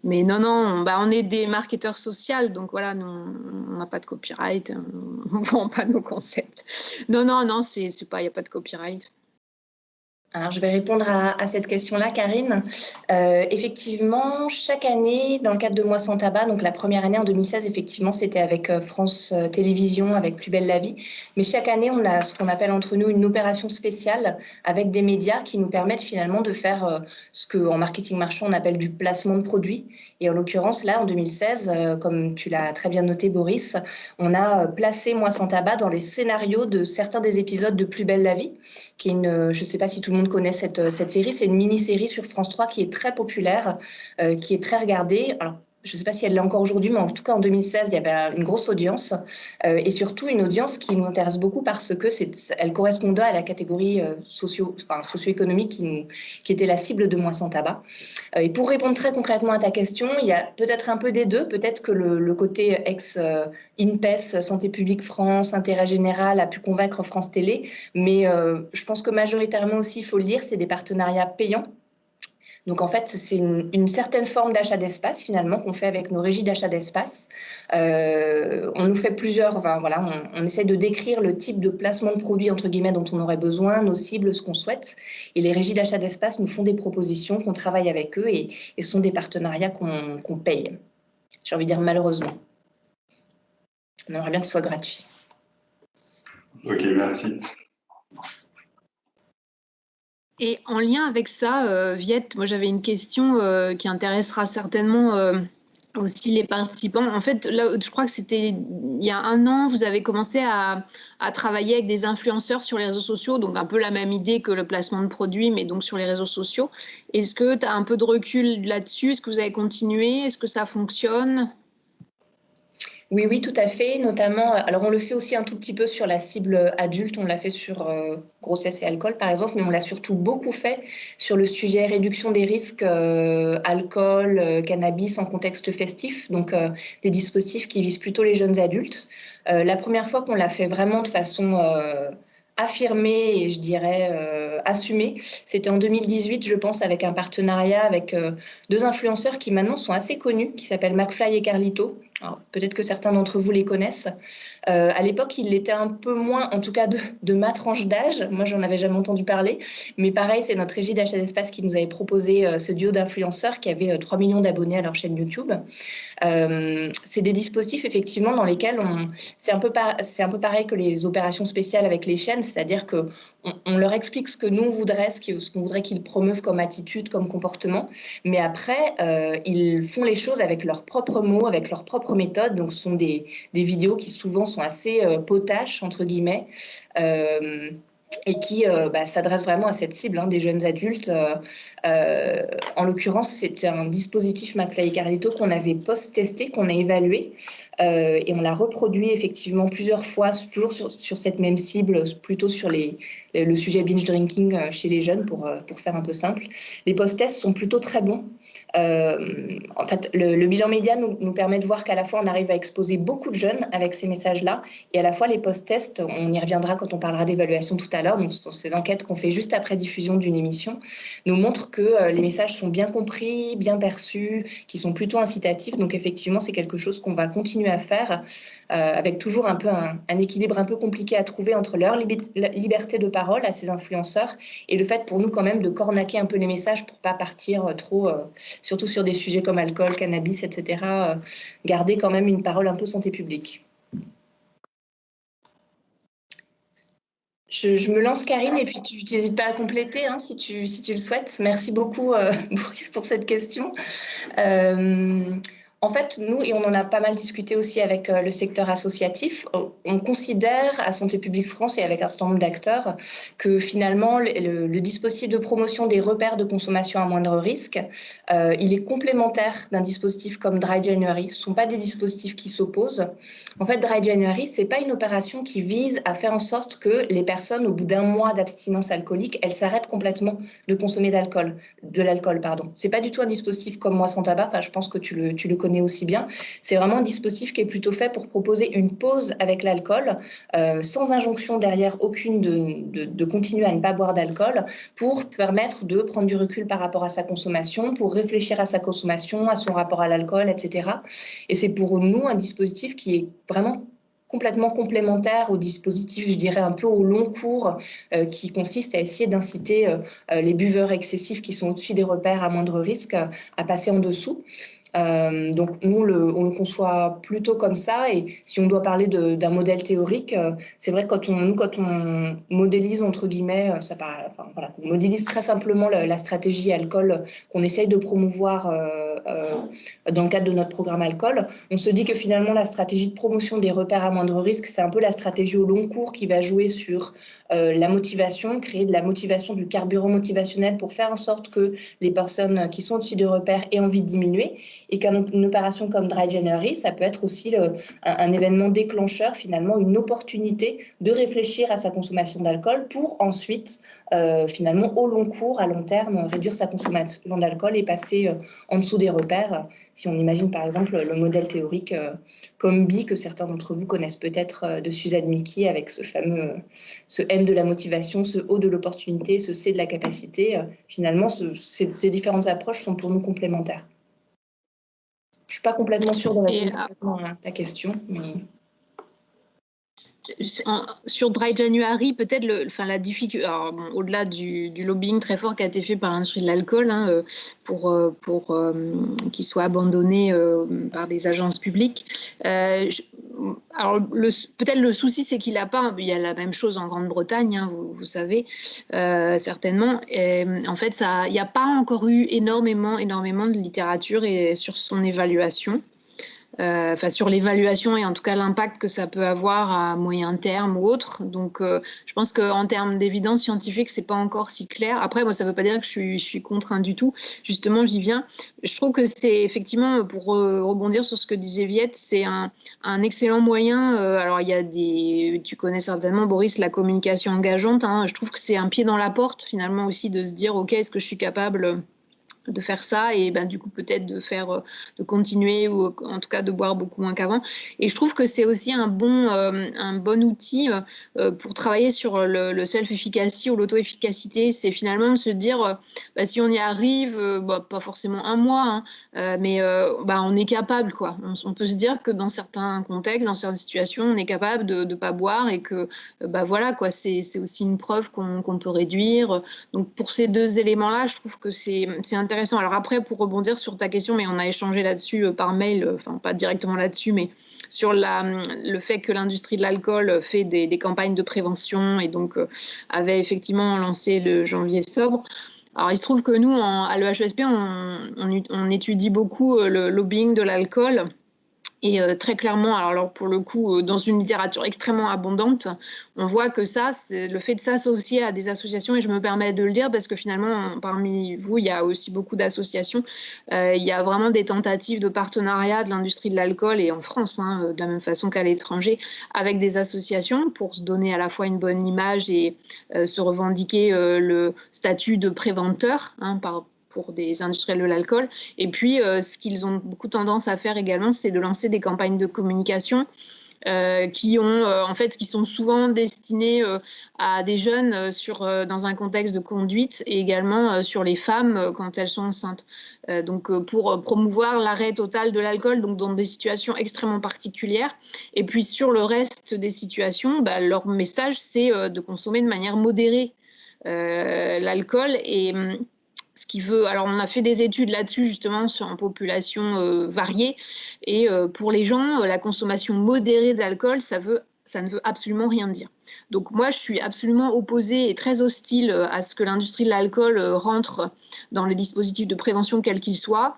Mais non, non, on est des marketeurs sociaux, donc voilà, nous, on n'a pas de copyright, on ne vend pas nos concepts. Non, non, non, il n'y a pas de copyright. Alors, je vais répondre à cette question-là, Karine. Effectivement, chaque année, dans le cadre de Moi Sans Tabac, donc la première année en 2016, effectivement, c'était avec France Télévisions, avec Plus belle la vie. Mais chaque année, on a ce qu'on appelle entre nous une opération spéciale avec des médias qui nous permettent finalement de faire ce qu'en marketing marchand, on appelle du placement de produits. Et en l'occurrence, là, en 2016, comme tu l'as très bien noté, Boris, on a placé Moi Sans Tabac dans les scénarios de certains des épisodes de Plus belle la vie, qui est je ne sais pas si tout le monde connaît cette série, c'est une mini-série sur France 3 qui est très populaire, qui est très regardée. Alors, je ne sais pas si elle l'est encore aujourd'hui, mais en tout cas en 2016, il y avait une grosse audience et surtout une audience qui nous intéresse beaucoup parce que elle correspondait à la catégorie socio-économique qui était la cible de Moi Sans Tabac. Et pour répondre très concrètement à ta question, il y a peut-être un peu des deux. Peut-être que le côté INPES, Santé publique France, Intérêt général a pu convaincre France Télé, mais je pense que majoritairement aussi, il faut le dire, c'est des partenariats payants. Donc en fait, c'est une certaine forme d'achat d'espace finalement qu'on fait avec nos régies d'achat d'espace. On nous fait plusieurs, voilà, on essaie de décrire le type de placement de produits entre guillemets dont on aurait besoin, nos cibles, ce qu'on souhaite. Et les régies d'achat d'espace nous font des propositions, qu'on travaille avec eux et ce sont des partenariats qu'on paye. J'ai envie de dire malheureusement. On aimerait bien que ce soit gratuit. Ok, merci. Et en lien avec ça, Viette, moi j'avais une question qui intéressera certainement aussi les participants. En fait, là, je crois que c'était il y a 1 an, vous avez commencé à travailler avec des influenceurs sur les réseaux sociaux, donc un peu la même idée que le placement de produits, mais donc sur les réseaux sociaux. Est-ce que tu as un peu de recul là-dessus? Est-ce que vous avez continué? Est-ce que ça fonctionne? Oui, oui, tout à fait. Notamment, alors on le fait aussi un tout petit peu sur la cible adulte. On l'a fait sur grossesse et alcool, par exemple, mais on l'a surtout beaucoup fait sur le sujet réduction des risques alcool, cannabis en contexte festif. Donc, des dispositifs qui visent plutôt les jeunes adultes. La première fois qu'on l'a fait vraiment de façon affirmée et je dirais assumée, c'était en 2018, je pense, avec un partenariat avec 2 influenceurs qui maintenant sont assez connus, qui s'appellent McFly et Carlito. Peut-être que certains d'entre vous les connaissent. À l'époque, il l'était un peu moins, en tout cas de ma tranche d'âge. Moi, j'en avais jamais entendu parler. Mais pareil, c'est notre régie d'achat d'espace qui nous avait proposé ce duo d'influenceurs qui avait 3 millions d'abonnés à leur chaîne YouTube. C'est des dispositifs, effectivement, dans lesquels c'est un peu pareil que les opérations spéciales avec les chaînes, c'est-à-dire qu'on leur explique ce que nous on voudrait, ce qu'on voudrait qu'ils promeuvent comme attitude, comme comportement. Mais après, ils font les choses avec leurs propres mots, avec leurs propres méthodes. Donc, ce sont des vidéos qui souvent sont assez potaches, entre guillemets. et qui s'adresse vraiment à cette cible des jeunes adultes. En l'occurrence, c'était un dispositif McFly et Carlito qu'on avait post-testé, qu'on a évalué, et on l'a reproduit effectivement plusieurs fois, toujours sur cette même cible, plutôt sur le sujet binge drinking chez les jeunes, pour faire un peu simple. Les post-tests sont plutôt très bons. En fait, le bilan média nous permet de voir qu'à la fois on arrive à exposer beaucoup de jeunes avec ces messages-là, et à la fois les post-tests, on y reviendra quand on parlera d'évaluation tout à l'heure, donc ce sont ces enquêtes qu'on fait juste après diffusion d'une émission, nous montrent que les messages sont bien compris, bien perçus, qui sont plutôt incitatifs. Donc effectivement, c'est quelque chose qu'on va continuer à faire, avec toujours un peu un équilibre un peu compliqué à trouver entre leur liberté de parole à ces influenceurs et le fait pour nous quand même de cornaquer un peu les messages pour pas partir trop, surtout sur des sujets comme alcool, cannabis, etc. Garder quand même une parole un peu santé publique. Je me lance, Karine, et puis tu n'hésites pas à compléter si tu le souhaites. Merci beaucoup, Boris, pour cette question. En fait, nous, et on en a pas mal discuté aussi avec le secteur associatif, on considère à Santé publique France et avec un certain nombre d'acteurs que finalement, le dispositif de promotion des repères de consommation à moindre risque, il est complémentaire d'un dispositif comme Dry January. Ce ne sont pas des dispositifs qui s'opposent. En fait, Dry January, ce n'est pas une opération qui vise à faire en sorte que les personnes, au bout d'un mois d'abstinence alcoolique, elles s'arrêtent complètement de consommer de l'alcool. Ce n'est pas du tout un dispositif comme Moi Sans Tabac, je pense que tu le connais aussi bien. C'est vraiment un dispositif qui est plutôt fait pour proposer une pause avec l'alcool, sans injonction derrière aucune de continuer à ne pas boire d'alcool, pour permettre de prendre du recul par rapport à sa consommation, pour réfléchir à sa consommation, à son rapport à l'alcool, etc. Et c'est pour nous un dispositif qui est vraiment complètement complémentaire au dispositif, je dirais un peu au long cours, qui consiste à essayer d'inciter les buveurs excessifs qui sont au-dessus des repères à moindre risque à passer en dessous. Donc nous, on le conçoit plutôt comme ça, et si on doit parler d'un modèle théorique, c'est vrai que quand on modélise, entre guillemets, on modélise très simplement la stratégie alcool qu'on essaye de promouvoir dans le cadre de notre programme alcool, on se dit que finalement la stratégie de promotion des repères à moindre risque, c'est un peu la stratégie au long cours qui va jouer sur la motivation, créer de la motivation, du carburant motivationnel pour faire en sorte que les personnes qui sont au-dessus des repères aient envie de diminuer, et qu'une opération comme Dry January, ça peut être aussi un événement déclencheur, finalement une opportunité de réfléchir à sa consommation d'alcool pour ensuite, finalement au long cours, à long terme, réduire sa consommation d'alcool et passer en dessous des repères. Si on imagine par exemple le modèle théorique comme BI, que certains d'entre vous connaissent peut-être de Suzanne Mickey, avec ce M de la motivation, ce O de l'opportunité, ce C de la capacité. Finalement, ces différentes approches sont pour nous complémentaires. Je ne suis pas complètement sûre de répondre à ta question, mais... Sur Dry January, peut-être la difficulté, au-delà du lobbying très fort qui a été fait par l'industrie de l'alcool, pour qu'il soit abandonné par des agences publiques. Alors peut-être le souci, c'est qu'il n'a pas. Il y a la même chose en Grande-Bretagne, vous savez certainement. Et, en fait, il n'y a pas encore eu énormément de littérature sur son évaluation. Sur l'évaluation et en tout cas l'impact que ça peut avoir à moyen terme ou autre. Donc, je pense qu'en termes d'évidence scientifique, c'est pas encore si clair. Après, moi, ça veut pas dire que je suis contrainte du tout. Justement, j'y viens. Je trouve que c'est effectivement, pour rebondir sur ce que disait Viette, c'est un excellent moyen. Alors, il y a tu connais certainement, Boris, la communication engageante. Je trouve que c'est un pied dans la porte, finalement, aussi, de se dire, OK, est-ce que je suis capable de faire ça et du coup peut-être de continuer ou en tout cas de boire beaucoup moins qu'avant. Et je trouve que c'est aussi un bon outil pour travailler sur le self-efficacy ou l'auto-efficacité. C'est finalement de se dire si on y arrive, pas forcément un mois, mais on est capable, quoi. On peut se dire que dans certains contextes, dans certaines situations, on est capable de pas boire et que voilà, quoi, c'est aussi une preuve qu'on peut réduire. Donc pour ces deux éléments-là, je trouve que c'est intéressant. Alors après, pour rebondir sur ta question, mais on a échangé là-dessus par mail, enfin pas directement là-dessus, mais sur le fait que l'industrie de l'alcool fait des campagnes de prévention et donc avait effectivement lancé le janvier sobre. Alors, il se trouve que nous, à l'EHESP, on étudie beaucoup le lobbying de l'alcool. Et très clairement, alors pour le coup, dans une littérature extrêmement abondante, on voit que ça, c'est le fait de s'associer à des associations, et je me permets de le dire parce que finalement, parmi vous, il y a aussi beaucoup d'associations. Il y a vraiment des tentatives de partenariat de l'industrie de l'alcool, et en France, hein, de la même façon qu'à l'étranger, avec des associations pour se donner à la fois une bonne image et se revendiquer le statut de préventeur, hein, pour des industriels de l'alcool. Et puis, ce qu'ils ont beaucoup tendance à faire également, c'est de lancer des campagnes de communication qui sont souvent destinées à des jeunes dans un contexte de conduite, et également sur les femmes quand elles sont enceintes. Donc, pour promouvoir l'arrêt total de l'alcool, donc dans des situations extrêmement particulières. Et puis, sur le reste des situations, leur message, c'est de consommer de manière modérée l'alcool. Et alors on a fait des études là-dessus justement sur une population variée, et pour les gens, la consommation modérée d'alcool, ça ne veut absolument rien dire. Donc moi, je suis absolument opposée et très hostile à ce que l'industrie de l'alcool rentre dans les dispositifs de prévention quels qu'ils soient,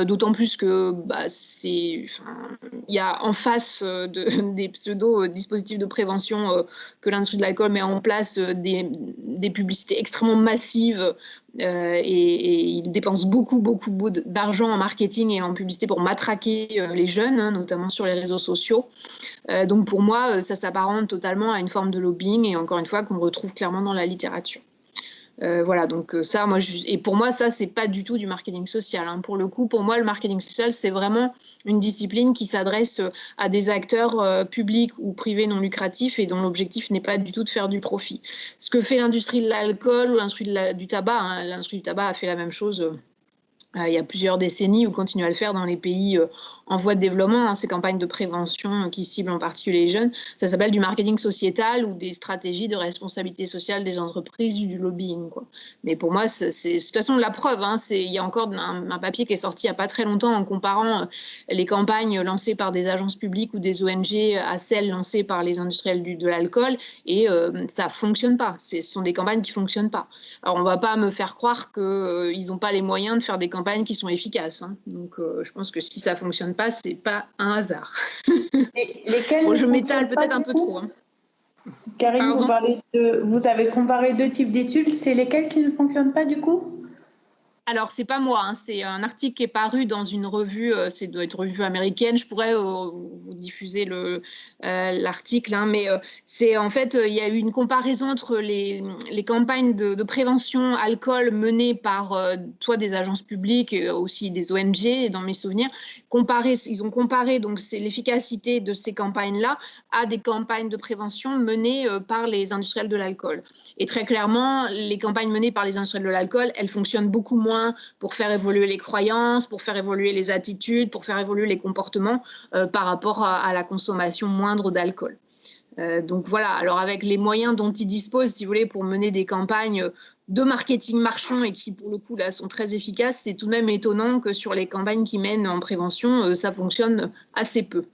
d'autant plus que il y a en face des pseudo-dispositifs de prévention que l'industrie de l'alcool met en place des publicités extrêmement massives, et ils dépensent beaucoup d'argent en marketing et en publicité pour matraquer les jeunes, hein, notamment sur les réseaux sociaux. Donc pour moi, ça s'apparente totalement à une forme de lobbying, et encore une fois qu'on retrouve clairement dans la littérature. Voilà, donc ça, et pour moi, ça, c'est pas du tout du marketing social, hein. Pour le coup, pour moi, le marketing social, c'est vraiment une discipline qui s'adresse à des acteurs publics ou privés non lucratifs, et dont l'objectif n'est pas du tout de faire du profit. Ce que fait l'industrie de l'alcool ou l'industrie du tabac, hein, l'industrie du tabac a fait la même chose il y a plusieurs décennies, ou continue à le faire dans les pays en voie de développement, hein, ces campagnes de prévention qui ciblent en particulier les jeunes. Ça s'appelle du marketing sociétal ou des stratégies de responsabilité sociale des entreprises, du lobbying, quoi. Mais pour moi, c'est de toute façon la preuve, hein, il y a encore un papier qui est sorti il n'y a pas très longtemps en comparant les campagnes lancées par des agences publiques ou des ONG à celles lancées par les industriels de l'alcool, et ça ne fonctionne pas. Ce sont des campagnes qui ne fonctionnent pas. Alors on ne va pas me faire croire qu'ils n'ont pas les moyens de faire des campagnes qui sont efficaces, hein. Donc je pense que si ça fonctionne pas, c'est pas un hasard. Lesquels Je ne m'étale fonctionnent pas peut-être un du peu coup trop, hein. Karine, Pardon ? vous avez comparé 2 types d'études, c'est lesquels qui ne fonctionnent pas du coup? Alors, c'est pas moi, hein, c'est un article qui est paru dans une revue, ça doit être revue américaine. Je pourrais vous diffuser l'article, hein, mais c'est en fait, il y a eu une comparaison entre les campagnes de prévention alcool menées par soit des agences publiques, aussi des ONG, dans mes souvenirs. Ils ont comparé donc l'efficacité de ces campagnes-là à des campagnes de prévention menées par les industriels de l'alcool. Et très clairement, les campagnes menées par les industriels de l'alcool, elles fonctionnent beaucoup moins pour faire évoluer les croyances, pour faire évoluer les attitudes, pour faire évoluer les comportements par rapport à la consommation moindre d'alcool. Donc voilà, alors avec les moyens dont ils disposent, si vous voulez, pour mener des campagnes de marketing marchand, et qui pour le coup là sont très efficaces, c'est tout de même étonnant que sur les campagnes qui mènent en prévention, ça fonctionne assez peu,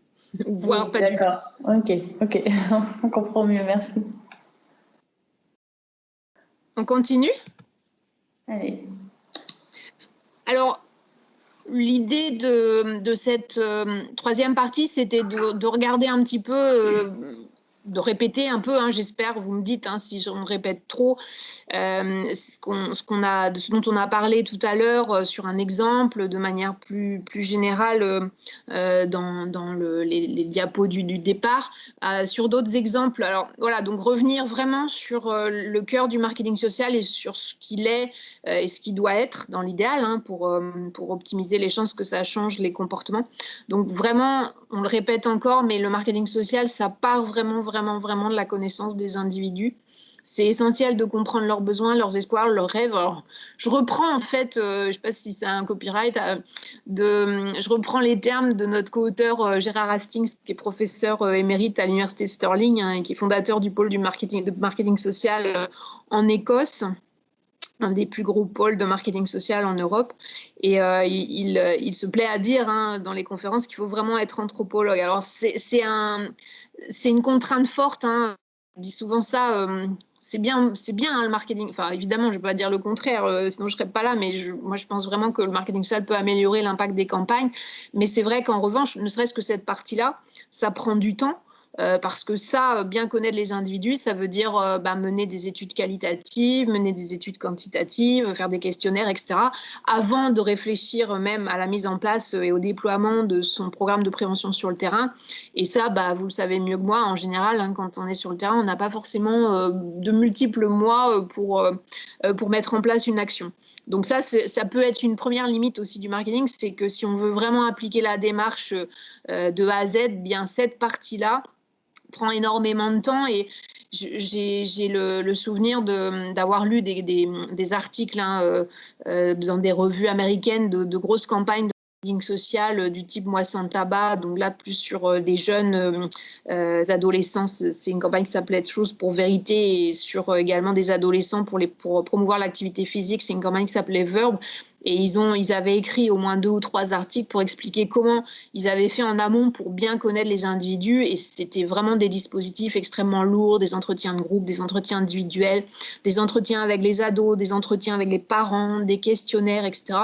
voire pas du tout. D'accord, ok, on comprend mieux, merci. On continue ? Allez. Alors, l'idée de cette troisième partie, c'était de regarder un petit peu, de répéter un peu, hein, j'espère, vous me dites hein, si j'en répète trop, ce dont on a parlé tout à l'heure sur un exemple de manière plus générale dans les diapos du départ, sur d'autres exemples. Alors voilà, donc revenir vraiment sur le cœur du marketing social et sur ce qu'il est et ce qui doit être dans l'idéal, hein, pour optimiser les chances que ça change les comportements. Donc vraiment, on le répète encore, mais le marketing social, ça part vraiment de la connaissance des individus. C'est essentiel de comprendre leurs besoins, leurs espoirs, leurs rêves. Alors, je reprends en fait, je ne sais pas si c'est un copyright, je reprends les termes de notre co-auteur Gérard Hastings, qui est professeur émérite à l'université Stirling, hein, et qui est fondateur du pôle de marketing social en Écosse, un des plus gros pôles de marketing social en Europe. Et il se plaît à dire hein, dans les conférences qu'il faut vraiment être anthropologue. Alors, c'est une contrainte forte, hein. On dit souvent ça, c'est bien hein, le marketing. Enfin, évidemment, je ne vais pas dire le contraire, sinon je ne serais pas là, mais moi, je pense vraiment que le marketing social peut améliorer l'impact des campagnes. Mais c'est vrai qu'en revanche, ne serait-ce que cette partie-là, ça prend du temps. Parce que ça, bien connaître les individus, ça veut dire mener des études qualitatives, mener des études quantitatives, faire des questionnaires, etc., avant de réfléchir même à la mise en place et au déploiement de son programme de prévention sur le terrain. Et ça, vous le savez mieux que moi, en général, hein, quand on est sur le terrain, on n'a pas forcément de multiples mois pour mettre en place une action. Donc ça peut être une première limite aussi du marketing, c'est que si on veut vraiment appliquer la démarche de A à Z, bien cette partie-là prend énormément de temps. Et j'ai le souvenir d'avoir lu des articles hein, dans des revues américaines de grosses campagnes de marketing social du type Moi sans tabac, donc là plus sur des jeunes adolescents. C'est une campagne qui s'appelait Chose pour vérité, et sur également des adolescents pour promouvoir l'activité physique, c'est une campagne qui s'appelait Verb. Et ils avaient écrit au moins 2 ou 3 articles pour expliquer comment ils avaient fait en amont pour bien connaître les individus. Et c'était vraiment des dispositifs extrêmement lourds, des entretiens de groupe, des entretiens individuels, des entretiens avec les ados, des entretiens avec les parents, des questionnaires, etc.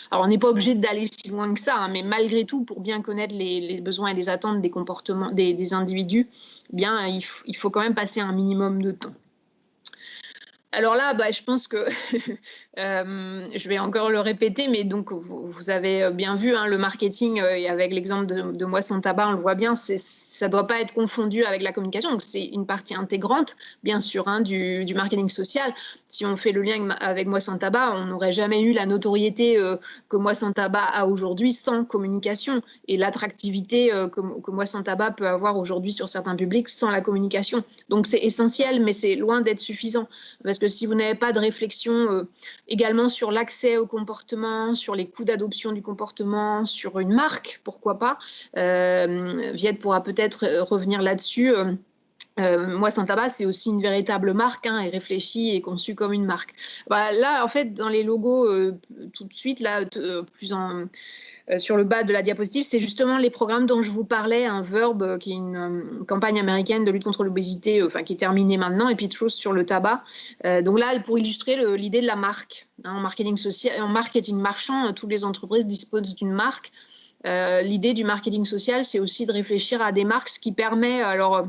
Alors, on n'est pas obligé d'aller si loin que ça, hein, mais malgré tout, pour bien connaître les besoins et les attentes des comportements des individus, eh bien, il faut quand même passer un minimum de temps. Alors là, je pense que je vais encore le répéter, mais donc vous avez bien vu hein, le marketing, et avec l'exemple de Moi sans tabac, on le voit bien, ça ne doit pas être confondu avec la communication. Donc c'est une partie intégrante, bien sûr, hein, du marketing social. Si on fait le lien avec Moi sans tabac, on n'aurait jamais eu la notoriété que Moi sans tabac a aujourd'hui sans communication, et l'attractivité que Moi sans tabac peut avoir aujourd'hui sur certains publics sans la communication. Donc c'est essentiel, mais c'est loin d'être suffisant. Parce que si vous n'avez pas de réflexion également sur l'accès au comportement, sur les coûts d'adoption du comportement, sur une marque, pourquoi pas, Viette pourra peut-être revenir là-dessus. Moi sans tabac, c'est aussi une véritable marque, hein, et réfléchie et conçue comme une marque. Là, en fait, dans les logos, tout de suite, là, sur le bas de la diapositive, c'est justement les programmes dont je vous parlais, un Verb, qui est une campagne américaine de lutte contre l'obésité, qui est terminée maintenant, et puis de choses sur le tabac. Donc là, pour illustrer l'idée de la marque, hein, en marketing social, en marketing marchand, toutes les entreprises disposent d'une marque. L'idée du marketing social, c'est aussi de réfléchir à des marques, ce qui permet, alors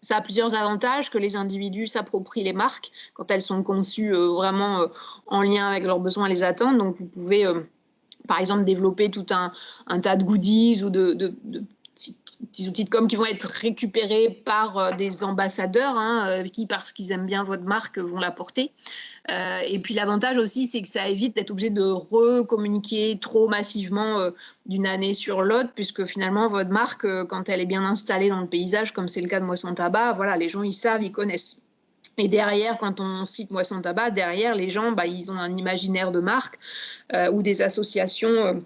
ça a plusieurs avantages, que les individus s'approprient les marques quand elles sont conçues vraiment en lien avec leurs besoins et les attentes. Donc vous pouvez par exemple développer tout un tas de goodies ou de petits outils de com qui vont être récupérés par des ambassadeurs qui, parce qu'ils aiment bien votre marque, vont la porter. Et puis l'avantage aussi, c'est que ça évite d'être obligé de recommuniquer trop massivement d'une année sur l'autre, puisque finalement votre marque, quand elle est bien installée dans le paysage, comme c'est le cas de Moi sans tabac, voilà, les gens ils savent, ils connaissent. Et derrière, quand on cite Moi sans tabac, derrière les gens, ils ont un imaginaire de marque ou des associations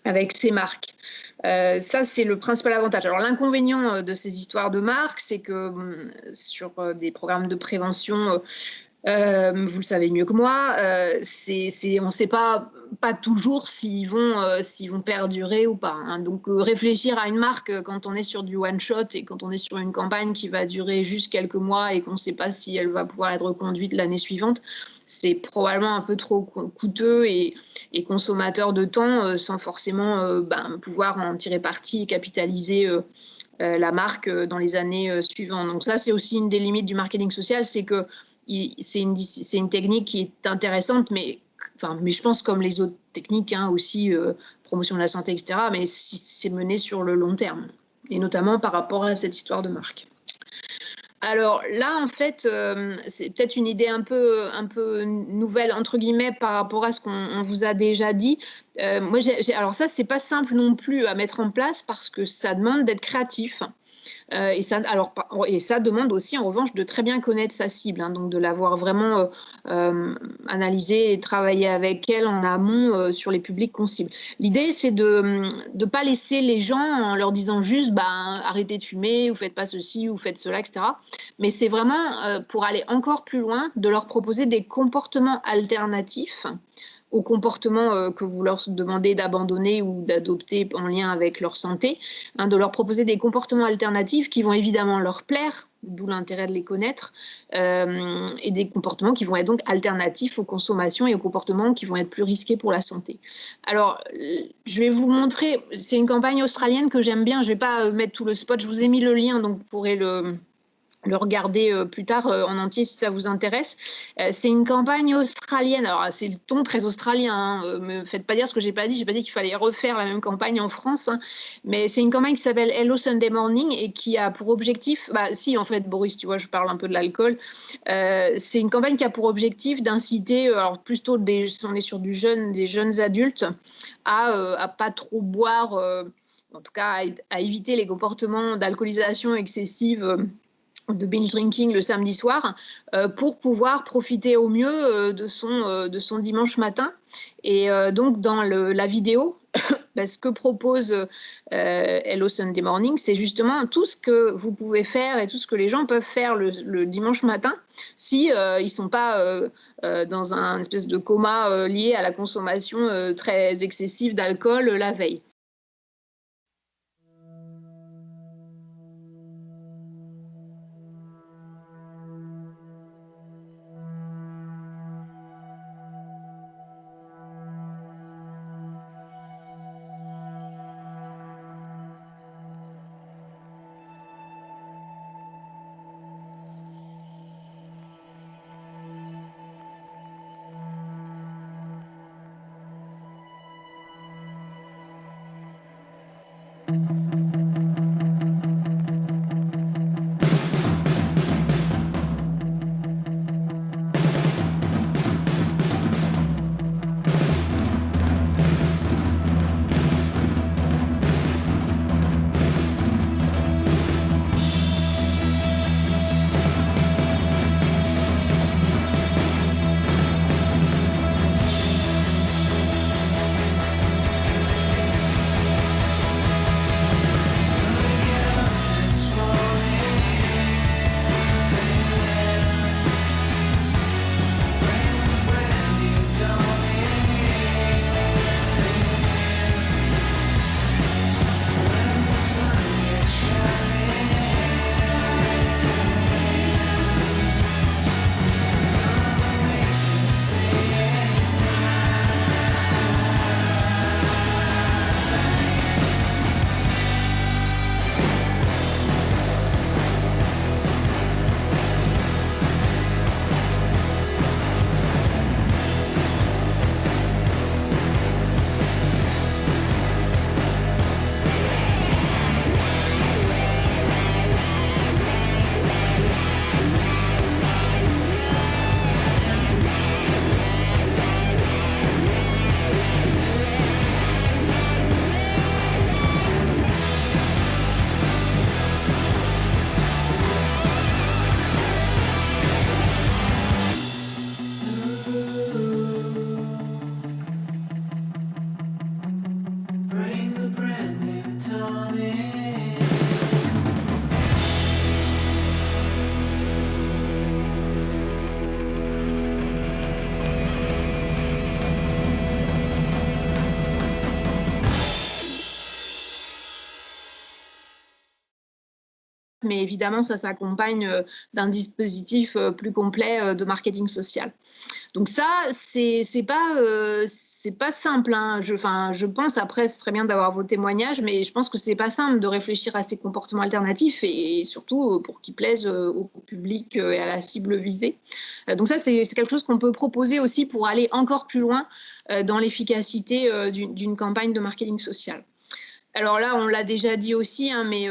avec ces marques. Ça, c'est le principal avantage. Alors, l'inconvénient de ces histoires de marques, c'est que sur des programmes de prévention, vous le savez mieux que moi, on ne sait pas toujours s'ils vont perdurer ou pas. Hein. Donc, réfléchir à une marque quand on est sur du one-shot et quand on est sur une campagne qui va durer juste quelques mois et qu'on ne sait pas si elle va pouvoir être reconduite l'année suivante, c'est probablement un peu trop coûteux et consommateur de temps sans forcément pouvoir en tirer parti et capitaliser la marque dans les années suivantes. Donc ça, c'est aussi une des limites du marketing social, c'est que c'est une technique qui est intéressante, mais je pense comme les autres techniques, hein, aussi promotion de la santé, etc., mais c'est mené sur le long terme, et notamment par rapport à cette histoire de marque. Alors là, en fait, c'est peut-être une idée un peu nouvelle, entre guillemets, par rapport à ce qu'on vous a déjà dit. Alors ça, c'est pas simple non plus à mettre en place parce que ça demande d'être créatif. Et ça demande aussi, en revanche, de très bien connaître sa cible, hein, donc de l'avoir vraiment analysée et travaillé avec elle en amont sur les publics qu'on cible. L'idée, c'est de ne pas laisser les gens en leur disant juste arrêtez de fumer, vous faites pas ceci, vous faites cela, etc. Mais c'est vraiment pour aller encore plus loin, de leur proposer des comportements alternatifs aux comportements que vous leur demandez d'abandonner ou d'adopter en lien avec leur santé, hein, de leur proposer des comportements alternatifs qui vont évidemment leur plaire, d'où l'intérêt de les connaître, et des comportements qui vont être donc alternatifs aux consommations et aux comportements qui vont être plus risqués pour la santé. Alors, je vais vous montrer, c'est une campagne australienne que j'aime bien, je ne vais pas mettre tout le spot, je vous ai mis le lien, donc vous pourrez le regarder plus tard en entier si ça vous intéresse. C'est une campagne australienne. Alors, c'est le ton très australien. Hein. Me faites pas dire ce que j'ai pas dit. J'ai pas dit qu'il fallait refaire la même campagne en France. Hein. Mais c'est une campagne qui s'appelle Hello Sunday Morning et qui a pour objectif... Bah, si, en fait, Boris, tu vois, je parle un peu de l'alcool. C'est une campagne qui a pour objectif d'inciter, alors plutôt on est sur des jeunes adultes, à pas trop boire, en tout cas à éviter les comportements d'alcoolisation excessive, de binge drinking le samedi soir, pour pouvoir profiter au mieux de son dimanche matin. Et donc dans la vidéo, ce que propose Hello Sunday Morning, c'est justement tout ce que vous pouvez faire et tout ce que les gens peuvent faire le dimanche matin si ils ne sont pas dans un espèce de coma lié à la consommation très excessive d'alcool la veille. Mais évidemment, ça s'accompagne d'un dispositif plus complet de marketing social. Donc ça, c'est pas simple. Hein. Je pense, après, c'est très bien d'avoir vos témoignages, mais je pense que c'est pas simple de réfléchir à ces comportements alternatifs et surtout pour qu'ils plaisent au public et à la cible visée. Donc ça, c'est quelque chose qu'on peut proposer aussi pour aller encore plus loin dans l'efficacité d'une campagne de marketing social. Alors là, on l'a déjà dit aussi, hein, mais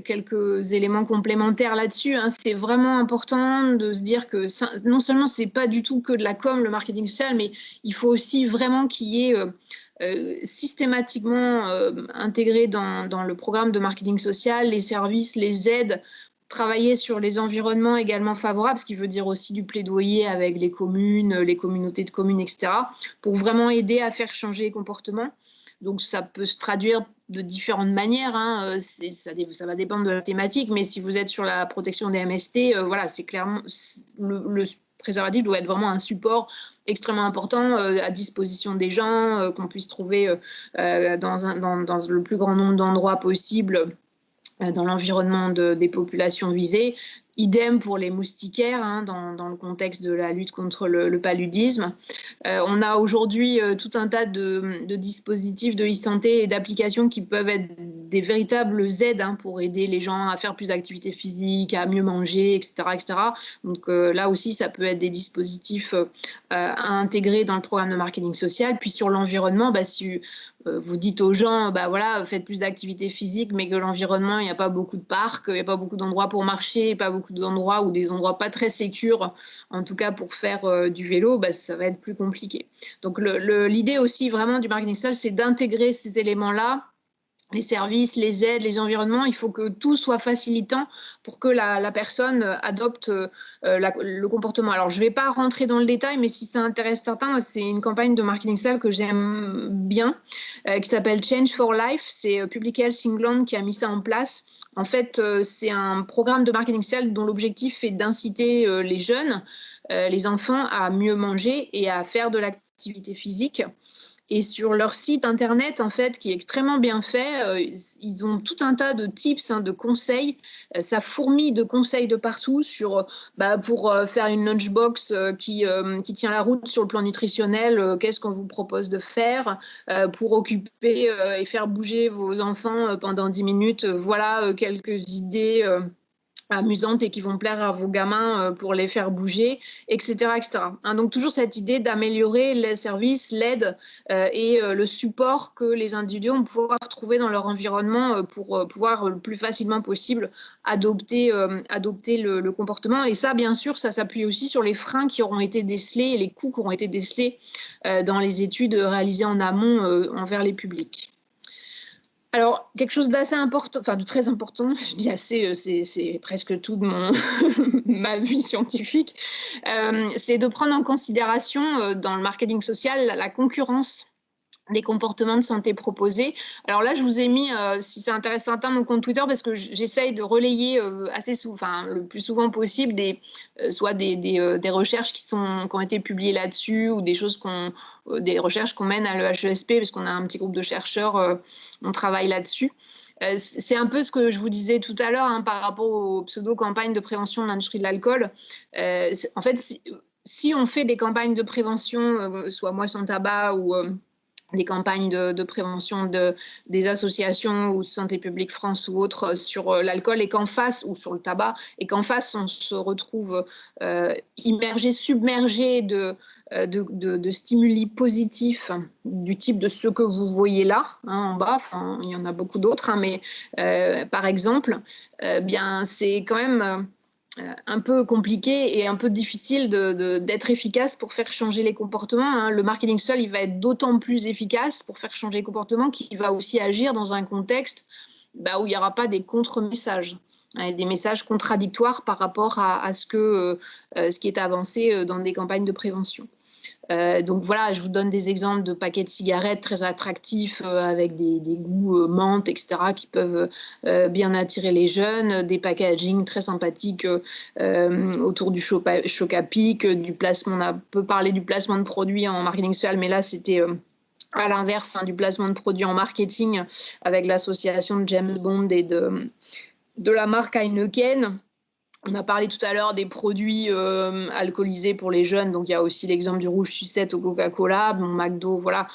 quelques éléments complémentaires là-dessus. Hein, c'est vraiment important de se dire que non seulement c'est pas du tout que de la com, le marketing social, mais il faut aussi vraiment qu'il y ait systématiquement intégré dans le programme de marketing social les services, les aides, travailler sur les environnements également favorables, ce qui veut dire aussi du plaidoyer avec les communes, les communautés de communes, etc., pour vraiment aider à faire changer les comportements. Donc, ça peut se traduire de différentes manières. Hein. Ça va dépendre de la thématique, mais si vous êtes sur la protection des MST, voilà, c'est clairement le préservatif doit être vraiment un support extrêmement important à disposition des gens, qu'on puisse trouver dans le plus grand nombre d'endroits possible dans l'environnement des populations visées. Idem pour les moustiquaires, hein, dans le contexte de la lutte contre le paludisme. On a aujourd'hui tout un tas de dispositifs de e-santé et d'applications qui peuvent être des véritables aides, hein, pour aider les gens à faire plus d'activité physique, à mieux manger, etc. etc. Donc là aussi, ça peut être des dispositifs à intégrer dans le programme de marketing social. Puis sur l'environnement, si vous dites aux gens, voilà, faites plus d'activité physique, mais que l'environnement, il n'y a pas beaucoup de parcs, il n'y a pas beaucoup d'endroits pour marcher, pas beaucoup d'endroits ou des endroits pas très sécures, en tout cas pour faire du vélo, ça va être plus compliqué. Donc l'idée aussi vraiment du marketing social, c'est d'intégrer ces éléments-là, les services, les aides, les environnements. Il faut que tout soit facilitant pour que la personne adopte le comportement. Alors, je ne vais pas rentrer dans le détail, mais si ça intéresse certains, c'est une campagne de marketing social que j'aime bien, qui s'appelle Change for Life. C'est Public Health England qui a mis ça en place. En fait, c'est un programme de marketing social dont l'objectif est d'inciter les jeunes, les enfants, à mieux manger et à faire de l'activité physique. Et sur leur site internet, en fait, qui est extrêmement bien fait, ils ont tout un tas de tips, hein, de conseils. Ça fourmille de conseils de partout pour faire une lunchbox qui tient la route sur le plan nutritionnel. Qu'est-ce qu'on vous propose de faire pour occuper et faire bouger vos enfants pendant 10 minutes? Voilà quelques idées amusantes et qui vont plaire à vos gamins pour les faire bouger, etc. etc. Hein, donc toujours cette idée d'améliorer les services, l'aide et le support que les individus vont pouvoir trouver dans leur environnement pour pouvoir le plus facilement possible adopter le comportement. Et ça, bien sûr, ça s'appuie aussi sur les freins qui auront été décelés et les coûts qui auront été décelés dans les études réalisées en amont envers les publics. Alors, quelque chose d'assez important, enfin de très important, je dis assez, c'est presque toute ma vie scientifique, c'est de prendre en considération dans le marketing social la concurrence des comportements de santé proposés. Alors là, je vous ai mis, si ça intéresse certains, mon compte Twitter, parce que j'essaye de relayer assez souvent, enfin le plus souvent possible, soit des recherches qui ont été publiées là-dessus, ou des recherches qu'on mène à l'EHESP, parce qu'on a un petit groupe de chercheurs, on travaille là-dessus. C'est un peu ce que je vous disais tout à l'heure, hein, par rapport aux pseudo-campagnes de prévention de l'industrie de l'alcool. En fait, si on fait des campagnes de prévention, soit Moi sans tabac ou des campagnes de prévention des associations ou Santé publique France ou autres sur l'alcool, et qu'en face, ou sur le tabac, et qu'en face on se retrouve immergé, submergé de stimuli positifs du type de ce que vous voyez là, hein, en bas. Enfin, il y en a beaucoup d'autres, hein, mais par exemple, bien c'est quand même un peu compliqué et un peu difficile d'être efficace pour faire changer les comportements, hein. Le marketing social, il va être d'autant plus efficace pour faire changer les comportements qu'il va aussi agir dans un contexte où il n'y aura pas des contre-messages, hein, des messages contradictoires par rapport à ce qui est avancé dans des campagnes de prévention. Donc voilà, je vous donne des exemples de paquets de cigarettes très attractifs avec des goûts menthe, etc., qui peuvent bien attirer les jeunes, des packaging très sympathiques autour du choc à pic, du placement. On a peu parlé du placement de produits en marketing social, mais là c'était à l'inverse, hein, du placement de produits en marketing avec l'association de James Bond et de la marque Heineken. On a parlé tout à l'heure des produits alcoolisés pour les jeunes, donc il y a aussi l'exemple du rouge sucette au Coca-Cola, McDo, voilà.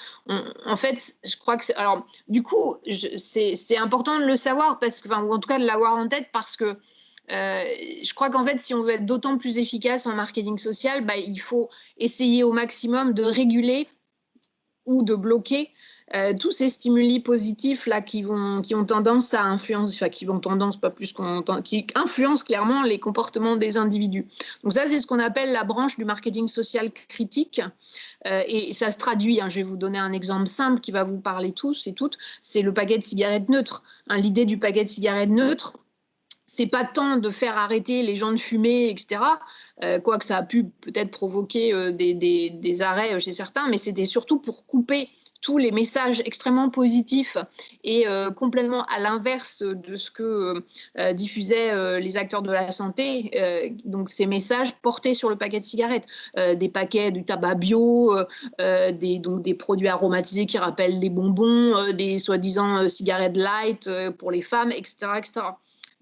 En fait, je crois que alors du coup, c'est important de le savoir ou en tout cas de l'avoir en tête, parce que je crois qu'en fait, si on veut être d'autant plus efficace en marketing social, il faut essayer au maximum de réguler ou de bloquer tous ces stimuli positifs là qui ont tendance à influencer, enfin qui qui influencent clairement les comportements des individus. Donc ça, c'est ce qu'on appelle la branche du marketing social critique, et ça se traduit, hein, je vais vous donner un exemple simple qui va vous parler tous et toutes, c'est le paquet de cigarettes neutres. Hein, l'idée du paquet de cigarettes neutres, c'est pas tant de faire arrêter les gens de fumer, etc., quoique ça a pu peut-être provoquer des arrêts chez certains, mais c'était surtout pour couper tous les messages extrêmement positifs et complètement à l'inverse de ce que diffusaient les acteurs de la santé. Donc ces messages portés sur le paquet de cigarettes, des paquets du tabac bio, donc des produits aromatisés qui rappellent des bonbons, des soi-disant cigarettes light pour les femmes, etc., etc.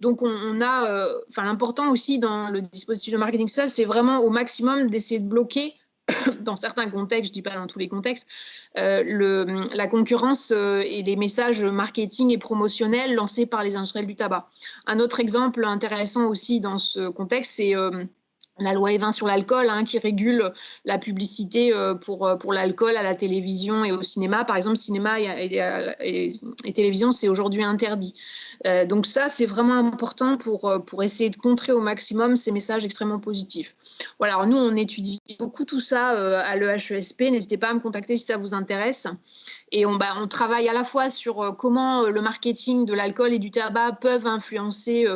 Donc on a, l'important aussi dans le dispositif de marketing social, c'est vraiment au maximum d'essayer de bloquer dans certains contextes, je ne dis pas dans tous les contextes, la concurrence et les messages marketing et promotionnels lancés par les industriels du tabac. Un autre exemple intéressant aussi dans ce contexte, c'est la loi E20 sur l'alcool, qui régule la publicité pour l'alcool à la télévision et au cinéma. Par exemple, cinéma et télévision, c'est aujourd'hui interdit. Donc ça, c'est vraiment important pour essayer de contrer au maximum ces messages extrêmement positifs. Voilà, alors nous, on étudie beaucoup tout ça à l'EHESP. N'hésitez pas à me contacter si ça vous intéresse. Et on travaille à la fois sur comment le marketing de l'alcool et du tabac peuvent influencer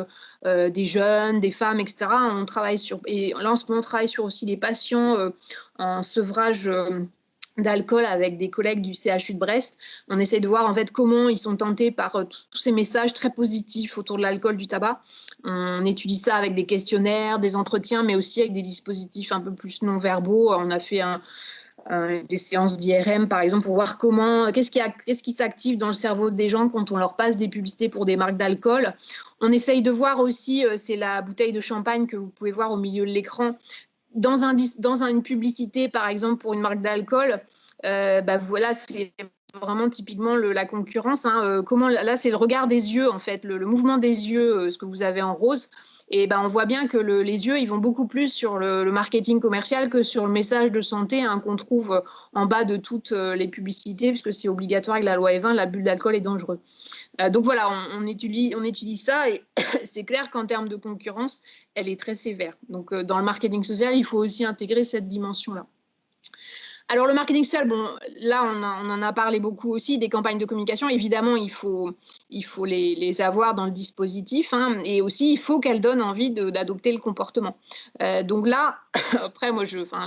des jeunes, des femmes, etc. On travaille et là, en ce moment, on travaille sur aussi les patients en sevrage d'alcool avec des collègues du CHU de Brest. On essaie de voir en fait comment ils sont tentés par tous ces messages très positifs autour de l'alcool, du tabac. On étudie ça avec des questionnaires, des entretiens, mais aussi avec des dispositifs un peu plus non-verbaux. On a fait des séances d'IRM, par exemple, pour voir qu'est-ce qui s'active dans le cerveau des gens quand on leur passe des publicités pour des marques d'alcool. On essaye de voir aussi, c'est la bouteille de champagne que vous pouvez voir au milieu de l'écran, dans une publicité, par exemple, pour une marque d'alcool. Voilà, c'est vraiment typiquement la concurrence. Là, c'est le regard des yeux, en fait, le mouvement des yeux, ce que vous avez en rose. Et on voit bien que les yeux, ils vont beaucoup plus sur le marketing commercial que sur le message de santé qu'on trouve en bas de toutes les publicités, puisque c'est obligatoire avec la loi E20, l'abus d'alcool est dangereux. Donc voilà, on étudie ça, et c'est clair qu'en termes de concurrence, elle est très sévère. Donc dans le marketing social, il faut aussi intégrer cette dimension-là. Alors le marketing social, là on en a parlé beaucoup aussi, des campagnes de communication. Évidemment, il faut les avoir dans le dispositif, et aussi il faut qu'elles donnent envie d'adopter le comportement. Donc là, après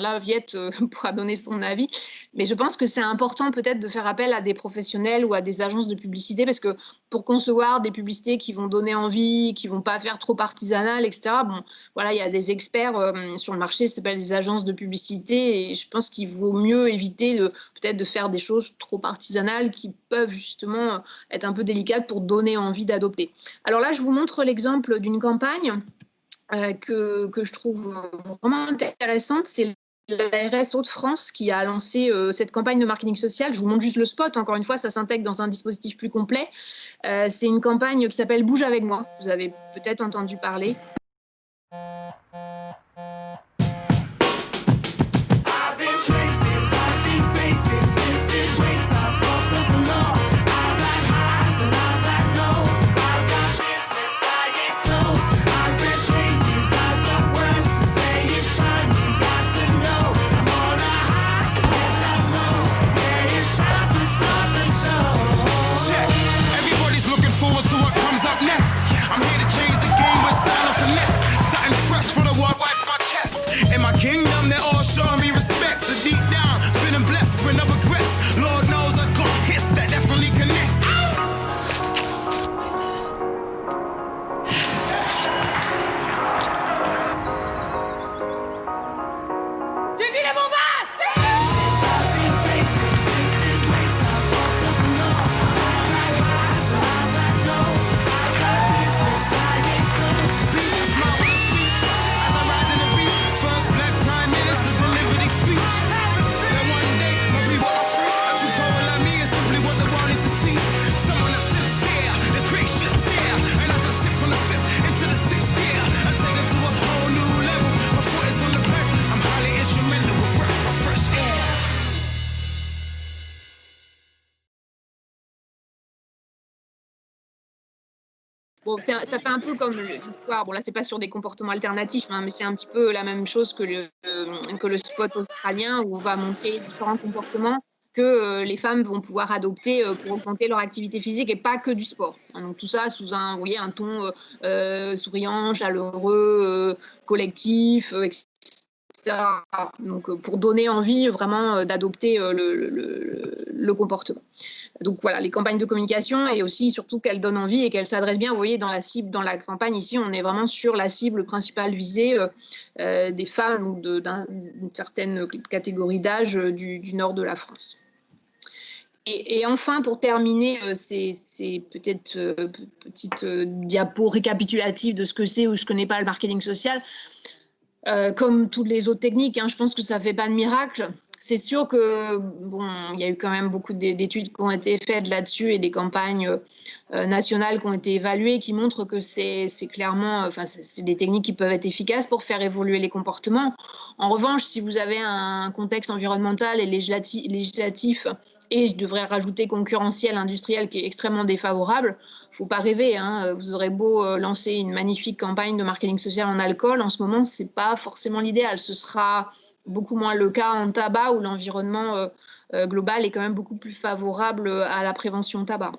là Viette pourra donner son avis, mais je pense que c'est important peut-être de faire appel à des professionnels ou à des agences de publicité, parce que pour concevoir des publicités qui vont donner envie, qui vont pas faire trop artisanales, etc. Voilà, il y a des experts sur le marché, ça s'appelle des agences de publicité, et je pense qu'il vaut mieux éviter peut-être de faire des choses trop artisanales qui peuvent justement être un peu délicates pour donner envie d'adopter. Alors là, je vous montre l'exemple d'une campagne que je trouve vraiment intéressante. C'est l'ARS Hauts-de-France qui a lancé cette campagne de marketing social. Je vous montre juste le spot. Encore une fois, ça s'intègre dans un dispositif plus complet. C'est une campagne qui s'appelle « Bouge avec moi ». Vous avez peut-être entendu parler. Ça fait un peu comme l'histoire. Là, c'est pas sur des comportements alternatifs, mais c'est un petit peu la même chose que le spot australien, où on va montrer différents comportements que les femmes vont pouvoir adopter pour augmenter leur activité physique, et pas que du sport. Donc tout ça sous un ton souriant, chaleureux, collectif, etc. etc. Donc, pour donner envie vraiment d'adopter le comportement. Donc voilà, les campagnes de communication et aussi surtout qu'elles donnent envie et qu'elles s'adressent bien. Vous voyez, dans la cible, dans la campagne ici, on est vraiment sur la cible principale visée des femmes ou d'une certaine catégorie d'âge du nord de la France. Et enfin, pour terminer, ces peut-être petites diapos récapitulatives de ce que c'est ou je ne connais pas le marketing social. Comme toutes les autres techniques, je pense que ça ne fait pas de miracle. C'est sûr que bon, il y a eu quand même beaucoup d'études qui ont été faites là-dessus et des campagnes nationales qui ont été évaluées qui montrent que c'est clairement, c'est des techniques qui peuvent être efficaces pour faire évoluer les comportements. En revanche, si vous avez un contexte environnemental et législatif et je devrais rajouter concurrentiel, industriel qui est extrêmement défavorable, faut pas rêver, vous aurez beau lancer une magnifique campagne de marketing social en alcool, en ce moment, c'est pas forcément l'idéal. Ce sera beaucoup moins le cas en tabac où l'environnement global est quand même beaucoup plus favorable à la prévention tabac.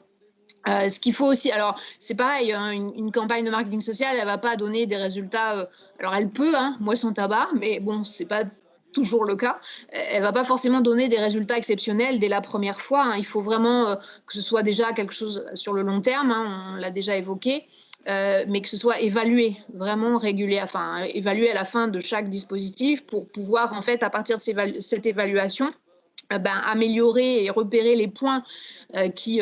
Ce qu'il faut aussi, alors c'est pareil, une campagne de marketing social, elle va pas donner des résultats. Alors elle peut, moisson tabac, mais bon, c'est pas toujours le cas. Elle va pas forcément donner des résultats exceptionnels dès la première fois. Il faut vraiment que ce soit déjà quelque chose sur le long terme. On l'a déjà évoqué. Mais que ce soit évalué, vraiment régulier, évalué à la fin de chaque dispositif pour pouvoir, en fait, à partir de cette évaluation, améliorer et repérer les points qui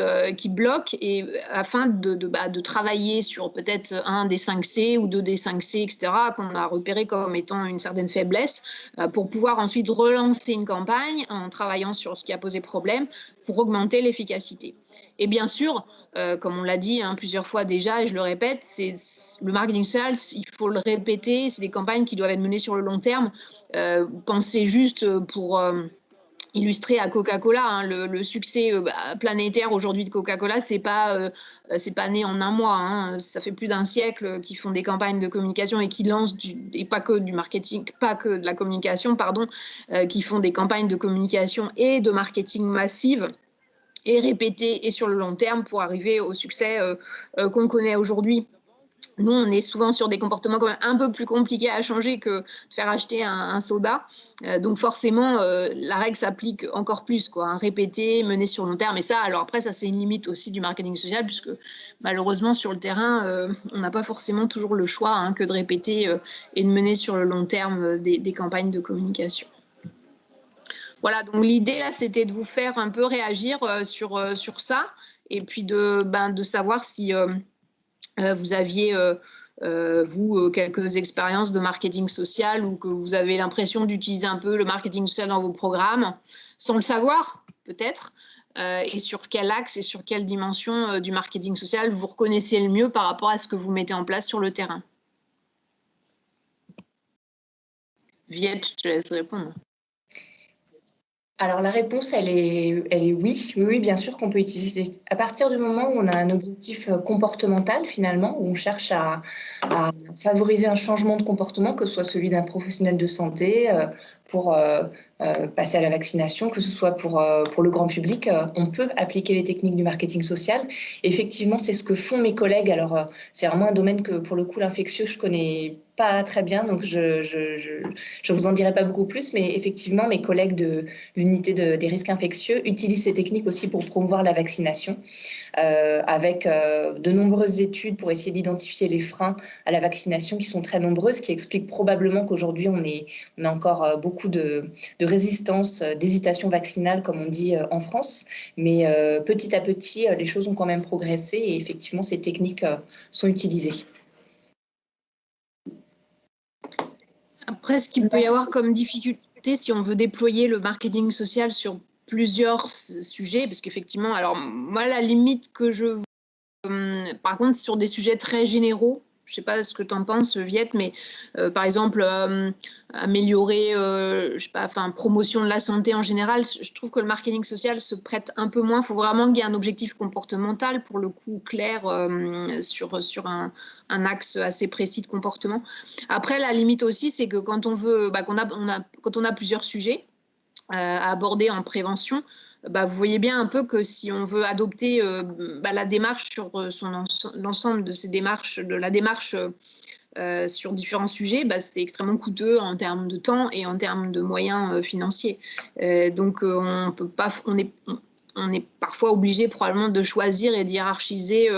bloquent et afin de travailler sur peut-être un des 5C ou deux des 5C, etc., qu'on a repéré comme étant une certaine faiblesse, pour pouvoir ensuite relancer une campagne en travaillant sur ce qui a posé problème pour augmenter l'efficacité. Et bien sûr, comme on l'a dit plusieurs fois déjà, et je le répète, le marketing social, il faut le répéter, c'est des campagnes qui doivent être menées sur le long terme. Pensez juste pour illustré à Coca-Cola, le succès planétaire aujourd'hui de Coca-Cola, c'est pas né en un mois. Ça fait plus d'un siècle qu'ils font des campagnes de communication et qui lancent et pas que du marketing, pas que de la communication, pardon, qui font des campagnes de communication et de marketing massive et répétées et sur le long terme pour arriver au succès qu'on connaît aujourd'hui. Nous, on est souvent sur des comportements quand même un peu plus compliqués à changer que de faire acheter un soda. Donc forcément, la règle s'applique encore plus, répéter, mener sur le long terme. Et ça, alors après, ça c'est une limite aussi du marketing social, puisque malheureusement, sur le terrain, on n'a pas forcément toujours le choix que de répéter et de mener sur le long terme des campagnes de communication. Voilà, donc l'idée là, c'était de vous faire un peu réagir sur ça, et puis de savoir si vous aviez, quelques expériences de marketing social ou que vous avez l'impression d'utiliser un peu le marketing social dans vos programmes, sans le savoir, peut-être, et sur quel axe et sur quelle dimension du marketing social vous reconnaissez le mieux par rapport à ce que vous mettez en place sur le terrain. Viette, je te laisse répondre. Alors la réponse, elle est oui. Oui, bien sûr qu'on peut utiliser. À partir du moment où on a un objectif comportemental finalement, où on cherche à favoriser un changement de comportement, que ce soit celui d'un professionnel de santé pour passer à la vaccination, que ce soit pour le grand public, on peut appliquer les techniques du marketing social. Effectivement, c'est ce que font mes collègues. Alors c'est vraiment un domaine que pour le coup l'infectieux, je connais pas très bien, donc je vous en dirai pas beaucoup plus, mais effectivement, mes collègues de l'unité des risques infectieux utilisent ces techniques aussi pour promouvoir la vaccination, avec de nombreuses études pour essayer d'identifier les freins à la vaccination qui sont très nombreuses, qui expliquent probablement qu'aujourd'hui, on a encore beaucoup de résistance, d'hésitation vaccinale, comme on dit en France, mais petit à petit, les choses ont quand même progressé et effectivement, ces techniques sont utilisées. Après, ce qu'il peut y avoir comme difficulté, si on veut déployer le marketing social sur plusieurs sujets, parce qu'effectivement, alors moi, la limite que je vois, par contre, sur des sujets très généraux, je ne sais pas ce que tu en penses, Viette, mais par exemple, améliorer, promotion de la santé en général, je trouve que le marketing social se prête un peu moins. Il faut vraiment qu'il y ait un objectif comportemental, pour le coup, clair, sur un axe assez précis de comportement. Après, la limite aussi, c'est que quand on veut, quand on a plusieurs sujets à aborder en prévention, vous voyez bien un peu que si on veut adopter la démarche sur l'ensemble de ces démarches, de la démarche sur différents sujets, c'était extrêmement coûteux en termes de temps et en termes de moyens financiers. Donc on est parfois obligé probablement de choisir et d'hiérarchiser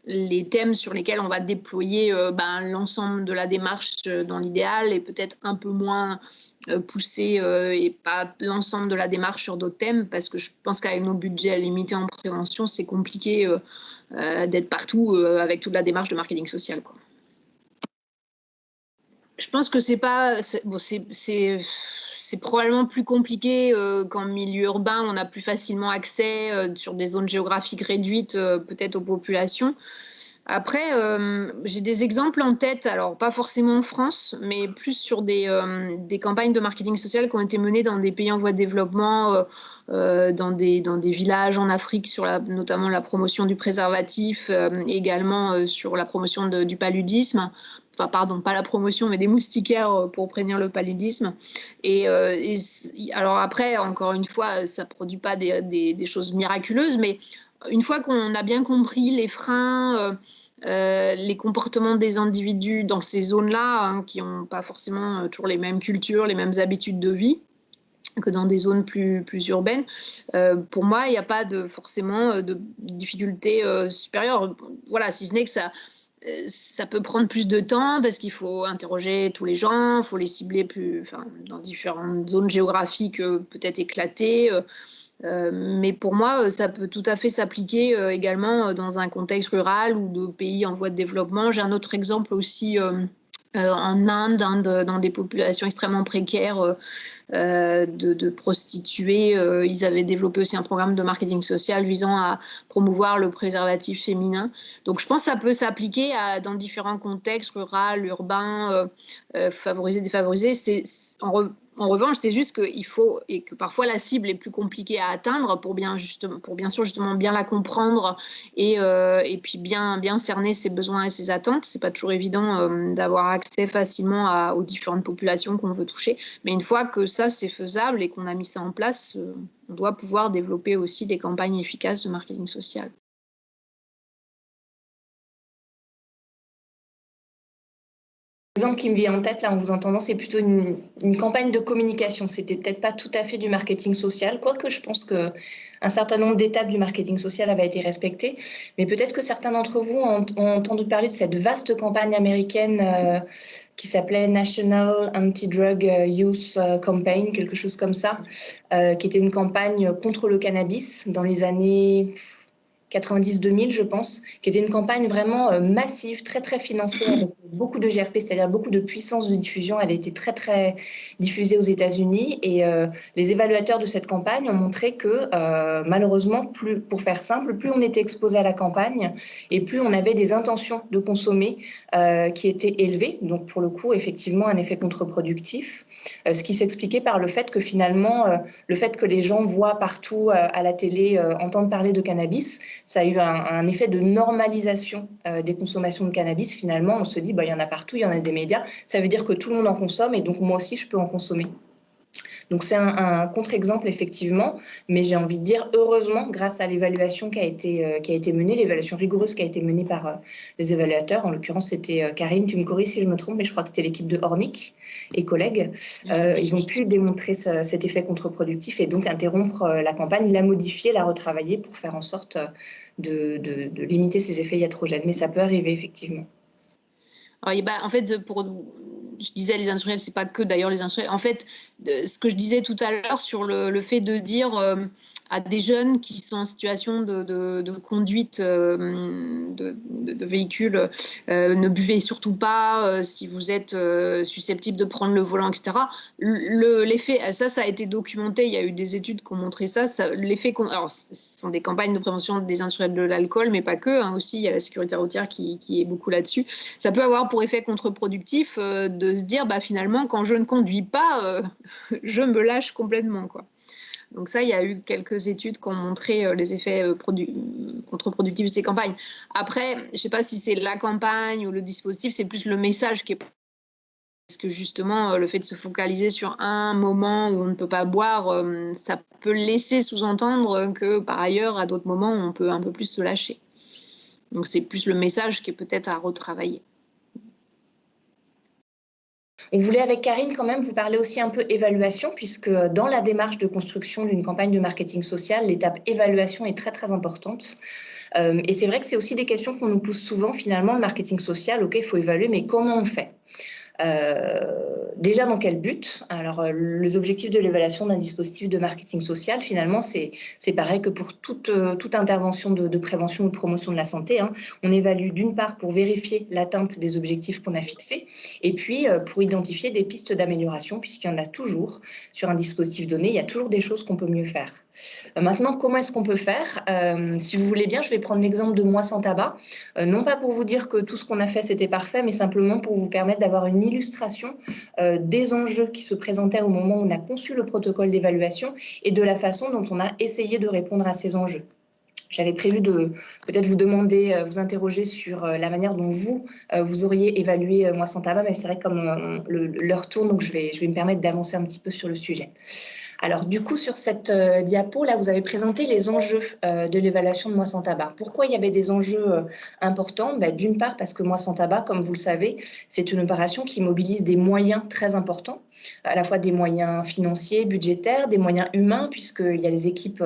les thèmes sur lesquels on va déployer l'ensemble de la démarche dans l'idéal et peut-être un peu moins pousser et pas l'ensemble de la démarche sur d'autres thèmes, parce que je pense qu'avec nos budgets limités en prévention, c'est compliqué d'être partout avec toute la démarche de marketing social, quoi. Je pense que c'est probablement plus compliqué qu'en milieu urbain, on a plus facilement accès sur des zones géographiques réduites peut-être aux populations. Après, j'ai des exemples en tête, alors pas forcément en France, mais plus sur des campagnes de marketing social qui ont été menées dans des pays en voie de développement, dans des villages en Afrique, sur notamment la promotion du préservatif, également sur la promotion du paludisme. Enfin, pardon, pas la promotion, mais des moustiquaires pour prévenir le paludisme. Alors après, encore une fois, ça ne produit pas des choses miraculeuses, mais une fois qu'on a bien compris les freins, les comportements des individus dans ces zones-là, hein, qui n'ont pas forcément toujours les mêmes cultures, les mêmes habitudes de vie que dans des zones plus urbaines, pour moi, il n'y a pas forcément de difficulté supérieure. Voilà, si ce n'est que ça peut prendre plus de temps parce qu'il faut interroger tous les gens, il faut les cibler dans différentes zones géographiques peut-être éclatées. Mais pour moi, ça peut tout à fait s'appliquer également dans un contexte rural ou de pays en voie de développement. J'ai un autre exemple aussi en Inde, dans des populations extrêmement précaires de prostituées. Ils avaient développé aussi un programme de marketing social visant à promouvoir le préservatif féminin. Donc je pense que ça peut s'appliquer dans différents contextes, rural, urbain, favorisé, défavorisé. En revanche, c'est juste qu'il faut, et que parfois la cible est plus compliquée à atteindre pour bien sûr justement bien la comprendre et puis bien cerner ses besoins et ses attentes. C'est pas toujours évident d'avoir accès facilement aux différentes populations qu'on veut toucher. Mais une fois que ça, c'est faisable et qu'on a mis ça en place, on doit pouvoir développer aussi des campagnes efficaces de marketing social. L'exemple qui me vient en tête, là, en vous entendant, c'est plutôt une campagne de communication. C'était peut-être pas tout à fait du marketing social, quoique je pense qu'un certain nombre d'étapes du marketing social avaient été respectées. Mais peut-être que certains d'entre vous ont entendu parler de cette vaste campagne américaine qui s'appelait National Anti-Drug Use Campaign, quelque chose comme ça, qui était une campagne contre le cannabis dans les années 90-2000, je pense, qui était une campagne vraiment massive, très, très financée, avec beaucoup de GRP, c'est-à-dire beaucoup de puissance de diffusion. Elle a été très, très diffusée aux États-Unis et les évaluateurs de cette campagne ont montré que, malheureusement, pour faire simple, plus on était exposé à la campagne et plus on avait des intentions de consommer qui étaient élevées. Donc, pour le coup, effectivement, un effet contre-productif, ce qui s'expliquait par le fait que finalement, le fait que les gens voient partout à la télé, entendent parler de cannabis, ça a eu un effet de normalisation des consommations de cannabis. Finalement, on se dit, il y en a partout, il y en a des médias. Ça veut dire que tout le monde en consomme et donc moi aussi, je peux en consommer. Donc c'est un contre-exemple, effectivement, mais j'ai envie de dire, heureusement, grâce à l'évaluation qui a été menée, l'évaluation rigoureuse qui a été menée par les évaluateurs, en l'occurrence c'était Karine, tu me corriges si je me trompe, mais je crois que c'était l'équipe de Hornick et collègues, ils ont pu démontrer cet effet contre-productif et donc interrompre la campagne, la modifier, la retravailler pour faire en sorte de limiter ces effets iatrogènes. Mais ça peut arriver, effectivement. Alors, en fait, je disais les industriels, c'est pas que d'ailleurs les industriels. En fait, ce que je disais tout à l'heure sur le fait de dire à des jeunes qui sont en situation de conduite de véhicules, ne buvez surtout pas si vous êtes susceptible de prendre le volant, etc. L'effet, ça a été documenté. Il y a eu des études qui ont montré ça. L'effet, alors, ce sont des campagnes de prévention des industriels de l'alcool, mais pas que. Hein, aussi, il y a la sécurité routière qui est beaucoup là-dessus. Ça peut avoir pour effet contre-productif de se dire finalement quand je ne conduis pas je me lâche complètement, quoi. Donc ça, il y a eu quelques études qui ont montré les effets contre-productifs de ces campagnes. Après, je ne sais pas si c'est la campagne ou le dispositif, c'est plus le message qui est... Parce que justement, le fait de se focaliser sur un moment où on ne peut pas boire, ça peut laisser sous-entendre que par ailleurs, à d'autres moments, on peut un peu plus se lâcher. Donc c'est plus le message qui est peut-être à retravailler. On voulait avec Karine quand même vous parler aussi un peu évaluation, puisque dans la démarche de construction d'une campagne de marketing social, l'étape évaluation est très très importante. Et c'est vrai que c'est aussi des questions qu'on nous pose souvent finalement, le marketing social, ok, il faut évaluer, mais comment on fait ? Déjà, dans quel but? Alors, les objectifs de l'évaluation d'un dispositif de marketing social, finalement, c'est pareil que pour toute intervention de prévention ou de promotion de la santé, hein. On évalue d'une part pour vérifier l'atteinte des objectifs qu'on a fixés, et puis pour identifier des pistes d'amélioration, puisqu'il y en a toujours sur un dispositif donné, il y a toujours des choses qu'on peut mieux faire. Maintenant, comment est-ce qu'on peut faire? Si vous voulez bien, je vais prendre l'exemple de Moi sans tabac. Non pas pour vous dire que tout ce qu'on a fait, c'était parfait, mais simplement pour vous permettre d'avoir une illustration des enjeux qui se présentaient au moment où on a conçu le protocole d'évaluation et de la façon dont on a essayé de répondre à ces enjeux. J'avais prévu de peut-être vous demander, vous interroger sur la manière dont vous auriez évalué Moi sans tabac, mais c'est vrai que comme l'heure tourne, donc je vais me permettre d'avancer un petit peu sur le sujet. Alors du coup, sur cette diapo, là, vous avez présenté les enjeux de l'évaluation de Moi sans tabac. Pourquoi il y avait des enjeux importants? D'une part, parce que Moi sans tabac, comme vous le savez, c'est une opération qui mobilise des moyens très importants, à la fois des moyens financiers, budgétaires, des moyens humains, puisqu'il y a les équipes,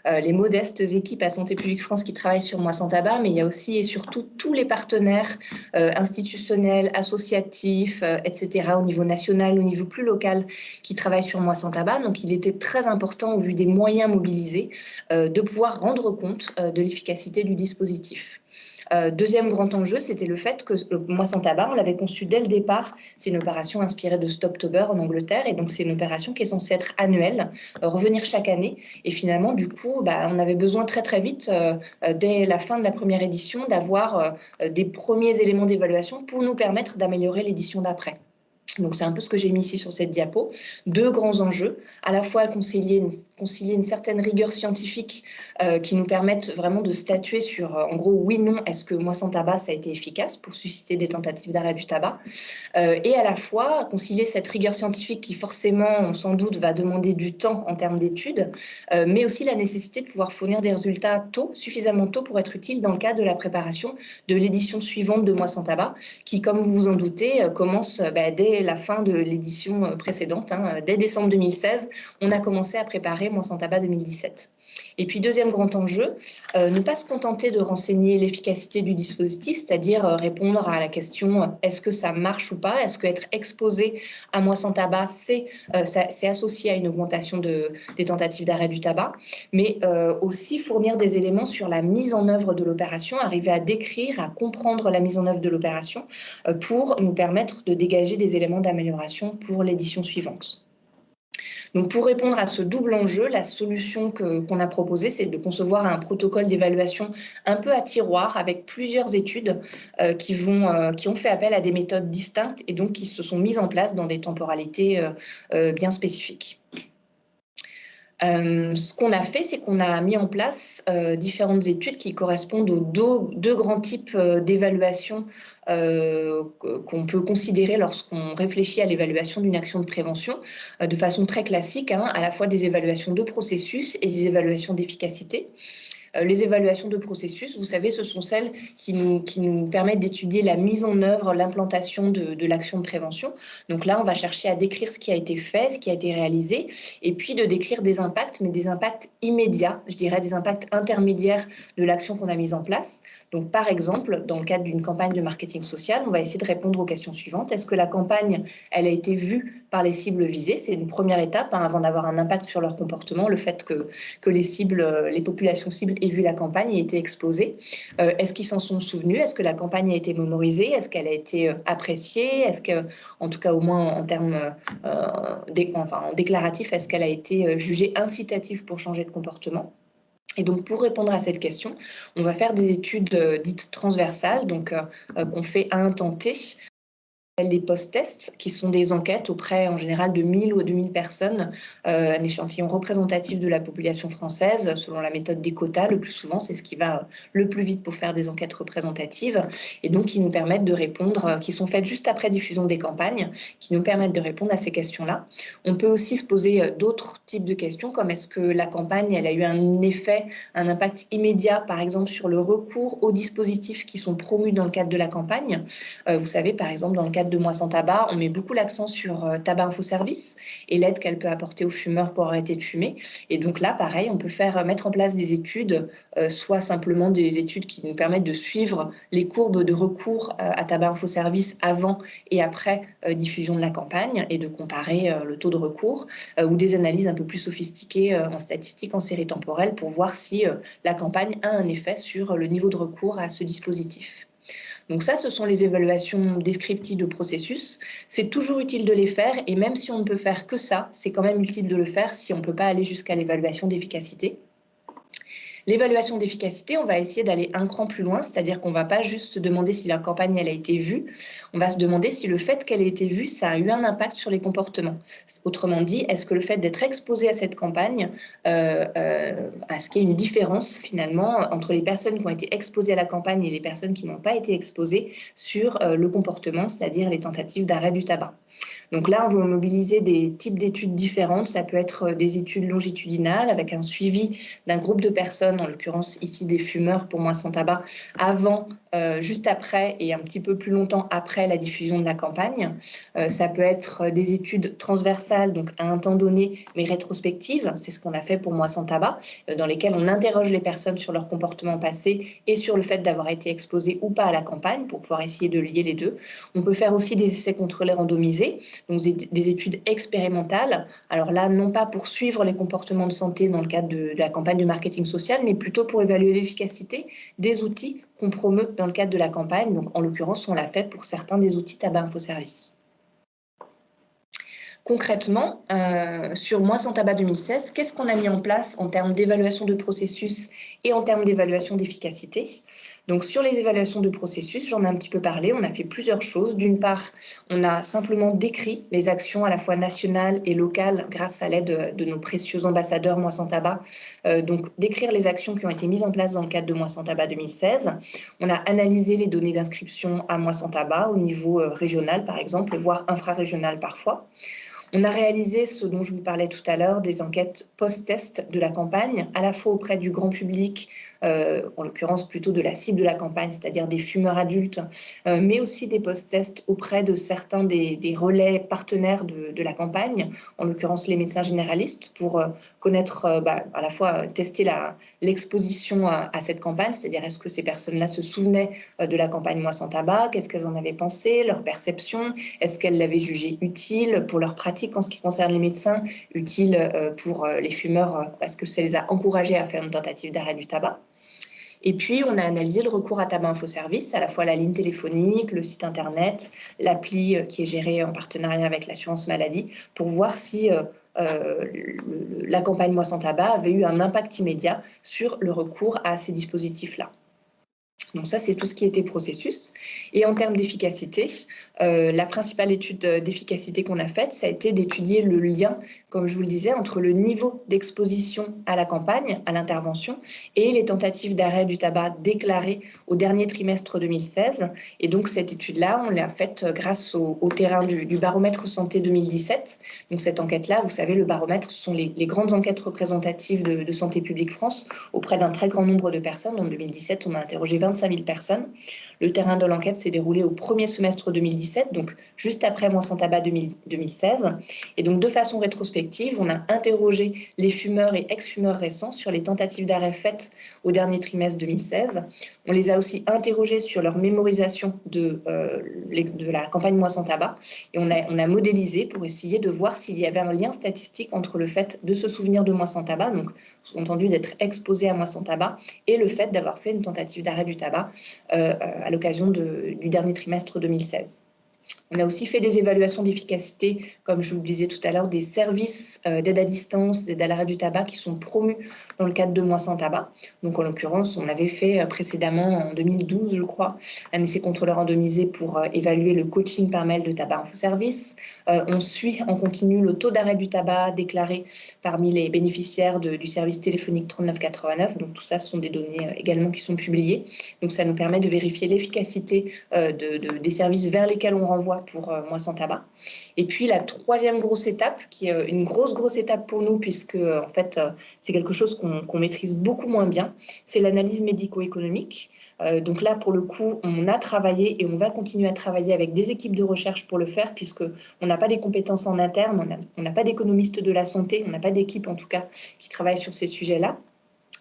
les modestes équipes à Santé publique France qui travaillent sur Moi sans tabac, mais il y a aussi et surtout tous les partenaires institutionnels, associatifs, etc., au niveau national, au niveau plus local, qui travaillent sur Moi sans tabac. Donc, il était très important, au vu des moyens mobilisés, de pouvoir rendre compte de l'efficacité du dispositif. Deuxième grand enjeu, c'était le fait que Moi sans tabac, on l'avait conçu dès le départ. C'est une opération inspirée de Stoptober en Angleterre, et donc c'est une opération qui est censée être annuelle, revenir chaque année. Et finalement, du coup, on avait besoin très très vite, dès la fin de la première édition, d'avoir des premiers éléments d'évaluation pour nous permettre d'améliorer l'édition d'après. Donc, c'est un peu ce que j'ai mis ici sur cette diapo. Deux grands enjeux, à la fois concilier une certaine rigueur scientifique qui nous permettent vraiment de statuer sur, en gros, oui, non, est-ce que Moi sans tabac, ça a été efficace pour susciter des tentatives d'arrêt du tabac, et à la fois concilier cette rigueur scientifique qui forcément, sans doute, va demander du temps en termes d'études, mais aussi la nécessité de pouvoir fournir des résultats tôt, suffisamment tôt pour être utile dans le cadre de la préparation de l'édition suivante de Moi sans tabac, qui, comme vous vous en doutez, commence dès la fin de l'édition précédente, hein, dès décembre 2016, on a commencé à préparer Moi sans tabac 2017. Et puis, deuxième grand enjeu, ne pas se contenter de renseigner l'efficacité du dispositif, c'est-à-dire répondre à la question est-ce que ça marche ou pas, est-ce qu'être exposé à Moi sans tabac, c'est associé à une augmentation des tentatives d'arrêt du tabac, mais aussi fournir des éléments sur la mise en œuvre de l'opération, arriver à décrire, à comprendre la mise en œuvre de l'opération pour nous permettre de dégager des éléments d'amélioration pour l'édition suivante. Donc, pour répondre à ce double enjeu, la solution qu'on a proposée, c'est de concevoir un protocole d'évaluation un peu à tiroir avec plusieurs études qui ont fait appel à des méthodes distinctes et donc qui se sont mises en place dans des temporalités bien spécifiques. Ce qu'on a fait, c'est qu'on a mis en place différentes études qui correspondent aux deux grands types d'évaluation qu'on peut considérer lorsqu'on réfléchit à l'évaluation d'une action de prévention de façon très classique, hein, à la fois des évaluations de processus et des évaluations d'efficacité. Les évaluations de processus, vous savez, ce sont celles qui nous permettent d'étudier la mise en œuvre, l'implantation de l'action de prévention. Donc là, on va chercher à décrire ce qui a été fait, ce qui a été réalisé, et puis de décrire des impacts, mais des impacts immédiats, je dirais des impacts intermédiaires de l'action qu'on a mise en place. Donc par exemple, dans le cadre d'une campagne de marketing social, on va essayer de répondre aux questions suivantes. Est-ce que la campagne, elle a été vue par les cibles visées? C'est une première étape, hein, avant d'avoir un impact sur leur comportement, le fait que les populations cibles aient vu la campagne et été exposées. Est-ce qu'ils s'en sont souvenus? Est-ce que la campagne a été mémorisée? Est-ce qu'elle a été appréciée? Est-ce que, en tout cas au moins en termes en déclaratif, est-ce qu'elle a été jugée incitative pour changer de comportement? Et donc, pour répondre à cette question, on va faire des études dites transversales, donc qu'on fait à un temps T, les post-tests, qui sont des enquêtes auprès en général de 1000 ou 2000 personnes, un échantillon représentatif de la population française, selon la méthode des quotas. Le plus souvent, c'est ce qui va le plus vite pour faire des enquêtes représentatives, et donc qui nous permettent de répondre, qui sont faites juste après diffusion des campagnes, qui nous permettent de répondre à ces questions-là. On peut aussi se poser d'autres types de questions, comme est-ce que la campagne, elle a eu un effet, un impact immédiat, par exemple sur le recours aux dispositifs qui sont promus dans le cadre de la campagne. Vous savez, par exemple, dans le cadre cadre de Moi sans tabac, on met beaucoup l'accent sur Tabac Info Service et l'aide qu'elle peut apporter aux fumeurs pour arrêter de fumer. Et donc là, pareil, on peut mettre en place des études, soit simplement des études qui nous permettent de suivre les courbes de recours à Tabac Info Service avant et après diffusion de la campagne et de comparer le taux de recours, ou des analyses un peu plus sophistiquées en statistiques, en série temporelle, pour voir si la campagne a un effet sur le niveau de recours à ce dispositif. Donc ça, ce sont les évaluations descriptives de processus. C'est toujours utile de les faire, et même si on ne peut faire que ça, c'est quand même utile de le faire si on ne peut pas aller jusqu'à l'évaluation d'efficacité. L'évaluation d'efficacité, on va essayer d'aller un cran plus loin, c'est-à-dire qu'on ne va pas juste se demander si la campagne elle a été vue, on va se demander si le fait qu'elle ait été vue, ça a eu un impact sur les comportements. Autrement dit, est-ce que le fait d'être exposé à cette campagne, est-ce qu'il y a une différence finalement entre les personnes qui ont été exposées à la campagne et les personnes qui n'ont pas été exposées sur le comportement, c'est-à-dire les tentatives d'arrêt du tabac. Donc là, on va mobiliser des types d'études différentes. Ça peut être des études longitudinales avec un suivi d'un groupe de personnes, en l'occurrence ici des fumeurs pour Moi sans tabac, avant, juste après et un petit peu plus longtemps après la diffusion de la campagne. Ça peut être des études transversales, donc à un temps donné, mais rétrospectives. C'est ce qu'on a fait pour Moi sans tabac, dans lesquelles on interroge les personnes sur leur comportement passé et sur le fait d'avoir été exposées ou pas à la campagne pour pouvoir essayer de lier les deux. On peut faire aussi des essais contrôlés randomisés, donc des études expérimentales. Alors là, non pas pour suivre les comportements de santé dans le cadre de la campagne de marketing social, mais plutôt pour évaluer l'efficacité des outils qu'on promeut dans le cadre de la campagne. Donc, en l'occurrence, on l'a fait pour certains des outils Tabac Info Service. Concrètement, sur Moi sans tabac 2016, qu'est-ce qu'on a mis en place en termes d'évaluation de processus et en termes d'évaluation d'efficacité? Donc sur les évaluations de processus, j'en ai un petit peu parlé, on a fait plusieurs choses. D'une part, on a simplement décrit les actions à la fois nationales et locales grâce à l'aide de nos précieux ambassadeurs Moi sans tabac. Donc décrire les actions qui ont été mises en place dans le cadre de Moi sans tabac 2016. On a analysé les données d'inscription à Moi sans tabac au niveau régional par exemple, voire infrarégional parfois. On a réalisé ce dont je vous parlais tout à l'heure, des enquêtes post-test de la campagne, à la fois auprès du grand public, en l'occurrence plutôt de la cible de la campagne, c'est-à-dire des fumeurs adultes, mais aussi des post-tests auprès de certains des relais partenaires de la campagne, en l'occurrence les médecins généralistes, pour connaître, à la fois tester l'exposition à cette campagne, c'est-à-dire est-ce que ces personnes-là se souvenaient de la campagne Moi sans tabac, qu'est-ce qu'elles en avaient pensé, leur perception, est-ce qu'elles l'avaient jugée utile pour leur pratique en ce qui concerne les médecins, utile pour les fumeurs parce que ça les a encouragés à faire une tentative d'arrêt du tabac. Et puis, on a analysé le recours à Tabac Info Service, à la fois la ligne téléphonique, le site internet, l'appli qui est gérée en partenariat avec l'assurance maladie, pour voir si la campagne Moi sans tabac avait eu un impact immédiat sur le recours à ces dispositifs-là. Donc ça, c'est tout ce qui était processus. Et en termes d'efficacité, la principale étude d'efficacité qu'on a faite, ça a été d'étudier le lien, comme je vous le disais, entre le niveau d'exposition à la campagne, à l'intervention, et les tentatives d'arrêt du tabac déclarées au dernier trimestre 2016. Et donc cette étude-là, on l'a faite grâce au terrain du baromètre santé 2017. Donc cette enquête-là, vous savez, le baromètre, ce sont les grandes enquêtes représentatives de Santé publique France auprès d'un très grand nombre de personnes. En 2017, on a interrogé 25 000 personnes. Le terrain de l'enquête s'est déroulé au premier semestre 2017, donc juste après Moi sans tabac 2016. Et donc, de façon rétrospective, on a interrogé les fumeurs et ex-fumeurs récents sur les tentatives d'arrêt faites au dernier trimestre 2016. On les a aussi interrogés sur leur mémorisation de la campagne Moi sans tabac. Et on a modélisé pour essayer de voir s'il y avait un lien statistique entre le fait de se souvenir de Moi sans tabac, donc sous-entendu d'être exposé à Moi sans tabac, et le fait d'avoir fait une tentative d'arrêt du tabac à l'occasion du dernier trimestre 2016. On a aussi fait des évaluations d'efficacité, comme je vous le disais tout à l'heure, des services d'aide à distance, d'aide à l'arrêt du tabac qui sont promus dans le cadre de Moi sans tabac. Donc en l'occurrence, on avait fait précédemment, en 2012, je crois, un essai contrôleur randomisé pour évaluer le coaching par mail de Tabac Info Service. On suit en continu le taux d'arrêt du tabac déclaré parmi les bénéficiaires du service téléphonique 3989. Donc tout ça, ce sont des données également qui sont publiées. Donc ça nous permet de vérifier l'efficacité des services vers lesquels on renvoie renvoi pour Moi Sans Tabac. Et puis la troisième grosse étape, qui est une grosse étape pour nous, puisque en fait c'est quelque chose qu'on maîtrise beaucoup moins bien, c'est l'analyse médico-économique. Donc là, pour le coup, on a travaillé et on va continuer à travailler avec des équipes de recherche pour le faire, puisqu'on n'a pas les compétences en interne, on n'a pas d'économistes de la santé, on n'a pas d'équipe en tout cas qui travaille sur ces sujets-là.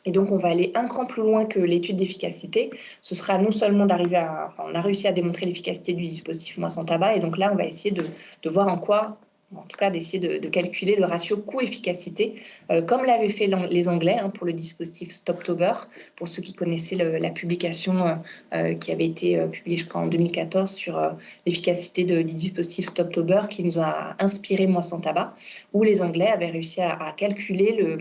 Et donc, on va aller un cran plus loin que l'étude d'efficacité. Ce sera non seulement d'arriver à... Enfin, on a réussi à démontrer l'efficacité du dispositif Moi Sans Tabac, et donc là, on va essayer de voir en quoi... En tout cas, d'essayer de calculer le ratio coût-efficacité, comme l'avaient fait les Anglais pour le dispositif Stoptober, pour ceux qui connaissaient la publication qui avait été publiée, je crois, en 2014 sur l'efficacité du dispositif Stoptober, qui nous a inspiré Moi Sans Tabac, où les Anglais avaient réussi à calculer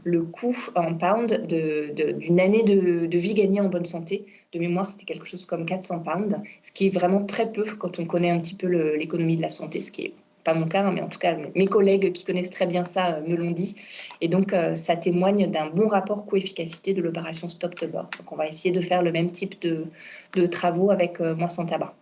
le coût en pounds d'une année de vie gagnée en bonne santé. De mémoire, c'était quelque chose comme 400 pounds, ce qui est vraiment très peu quand on connaît un petit peu l'économie de la santé, ce qui est pas mon cas, mais en tout cas, mes collègues qui connaissent très bien ça me l'ont dit. Et donc, ça témoigne d'un bon rapport coût-efficacité de l'opération Stoptober. Donc, on va essayer de faire le même type de travaux avec Moi Sans Tabac.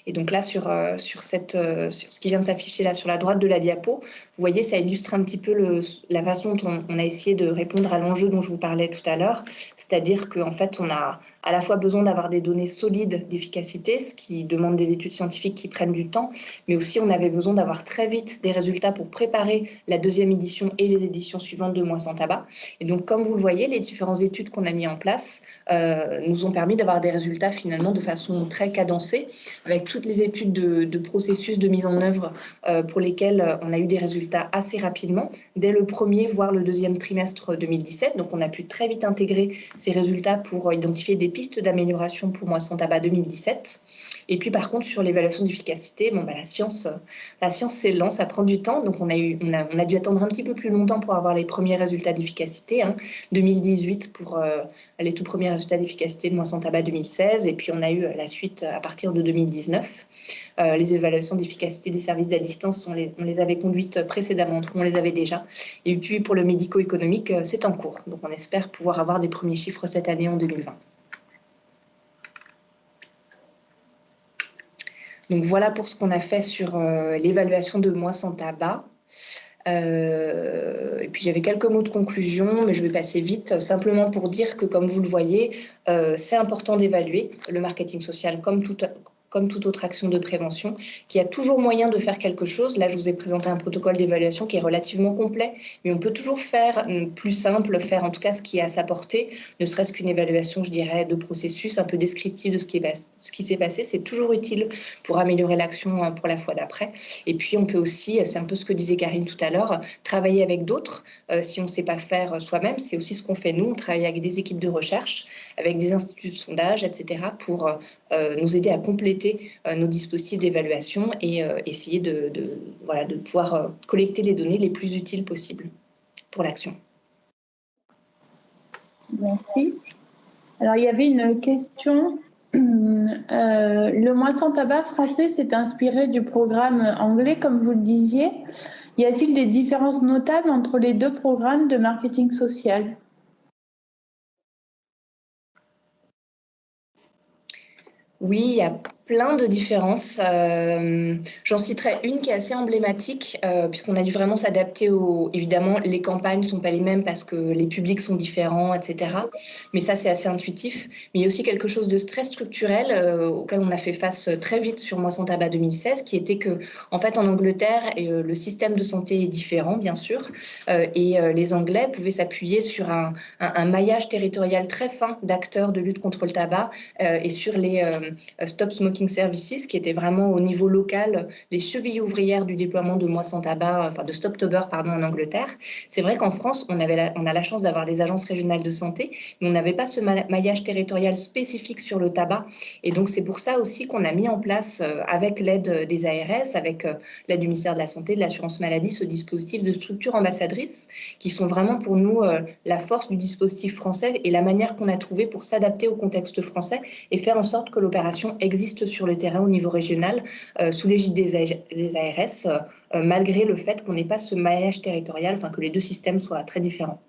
Et donc là, sur ce qui vient de s'afficher là sur la droite de la diapo, vous voyez, ça illustre un petit peu la façon dont on a essayé de répondre à l'enjeu dont je vous parlais tout à l'heure. C'est-à-dire qu'en fait, on a à la fois besoin d'avoir des données solides d'efficacité, ce qui demande des études scientifiques qui prennent du temps, mais aussi on avait besoin d'avoir très vite des résultats pour préparer la deuxième édition et les éditions suivantes de Moi Sans Tabac. Et donc, comme vous le voyez, les différentes études qu'on a mises en place nous ont permis d'avoir des résultats finalement de façon très cadencée, avec toutes les études de processus de mise en œuvre pour lesquelles on a eu des résultats assez rapidement, dès le premier, voire le deuxième trimestre 2017. Donc, on a pu très vite intégrer ces résultats pour identifier des pistes d'amélioration pour Moi Sans Tabac 2017. Et puis, par contre, sur l'évaluation d'efficacité, la science c'est lent, ça prend du temps. Donc, on a dû attendre un petit peu plus longtemps pour avoir les premiers résultats d'efficacité. 2018 pour les tout premiers résultats d'efficacité de Moi Sans Tabac 2016. Et puis, on a eu la suite à partir de 2019. Les évaluations d'efficacité des services à distance, on les avait conduites précédemment, donc on les avait déjà. Et puis, pour le médico-économique, c'est en cours. Donc, on espère pouvoir avoir des premiers chiffres cette année en 2020. Donc, voilà pour ce qu'on a fait sur l'évaluation de Moi Sans Tabac. Et puis j'avais quelques mots de conclusion, mais je vais passer vite, simplement pour dire que, comme vous le voyez, c'est important d'évaluer le marketing social comme toute autre action de prévention, qu'il y a toujours moyen de faire quelque chose. Là, je vous ai présenté un protocole d'évaluation qui est relativement complet, mais on peut toujours faire plus simple, faire en tout cas ce qui est à sa portée, ne serait-ce qu'une évaluation, je dirais, de processus un peu descriptive de ce qui s'est passé. C'est toujours utile pour améliorer l'action pour la fois d'après. Et puis, on peut aussi, c'est un peu ce que disait Karine tout à l'heure, travailler avec d'autres. Si on ne sait pas faire soi-même, c'est aussi ce qu'on fait nous. On travaille avec des équipes de recherche, avec des instituts de sondage, etc., pour nous aider à compléter nos dispositifs d'évaluation et essayer de pouvoir collecter les données les plus utiles possibles pour l'action. Merci. Alors, il y avait une question. Le Moi Sans Tabac français s'est inspiré du programme anglais, comme vous le disiez. Y a-t-il des différences notables entre les deux programmes de marketing social ? Oui, il y a plein de différences. J'en citerai une qui est assez emblématique, puisqu'on a dû vraiment s'adapter Évidemment, les campagnes ne sont pas les mêmes parce que les publics sont différents, etc. Mais ça, c'est assez intuitif. Mais il y a aussi quelque chose de très structurel auquel on a fait face très vite sur Moi Sans Tabac 2016, qui était que, en fait, en Angleterre, le système de santé est différent, bien sûr, et les Anglais pouvaient s'appuyer sur un maillage territorial très fin d'acteurs de lutte contre le tabac et sur les Stop Smoking Services, qui étaient vraiment au niveau local les chevilles ouvrières du déploiement de Moi Sans Tabac, de Stoptober, en Angleterre. C'est vrai qu'en France, on a la chance d'avoir les agences régionales de santé, mais on n'avait pas ce maillage territorial spécifique sur le tabac. Et donc, c'est pour ça aussi qu'on a mis en place, avec l'aide des ARS, avec l'aide du ministère de la Santé, de l'Assurance Maladie, ce dispositif de structures ambassadrices, qui sont vraiment pour nous la force du dispositif français et la manière qu'on a trouvée pour s'adapter au contexte français et faire en sorte que l'opération existe sur le terrain au niveau régional, sous l'égide des ARS, malgré le fait qu'on n'ait pas ce maillage territorial, que les deux systèmes soient très différents.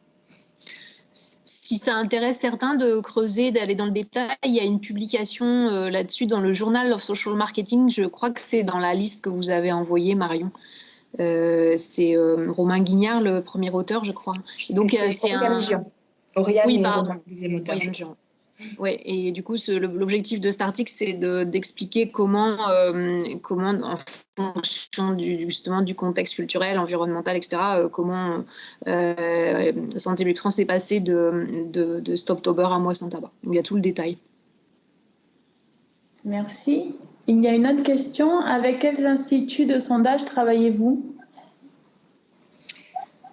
Si ça intéresse certains de creuser, d'aller dans le détail, il y a une publication là-dessus dans le Journal of Social Marketing. Je crois que c'est dans la liste que vous avez envoyée, Marion. C'est Romain Guignard, le premier auteur, je crois. Et donc, c'est Oriane oui, et pardon. Romain, deuxième auteur. Ouais, et du coup, l'objectif de cet article, c'est d'expliquer comment en fonction justement du contexte culturel, environnemental, etc., comment Santé publique France est passé de Stoptober à Moi sans tabac. Il y a tout le détail. Merci. Il y a une autre question. Avec quels instituts de sondage travaillez-vous ?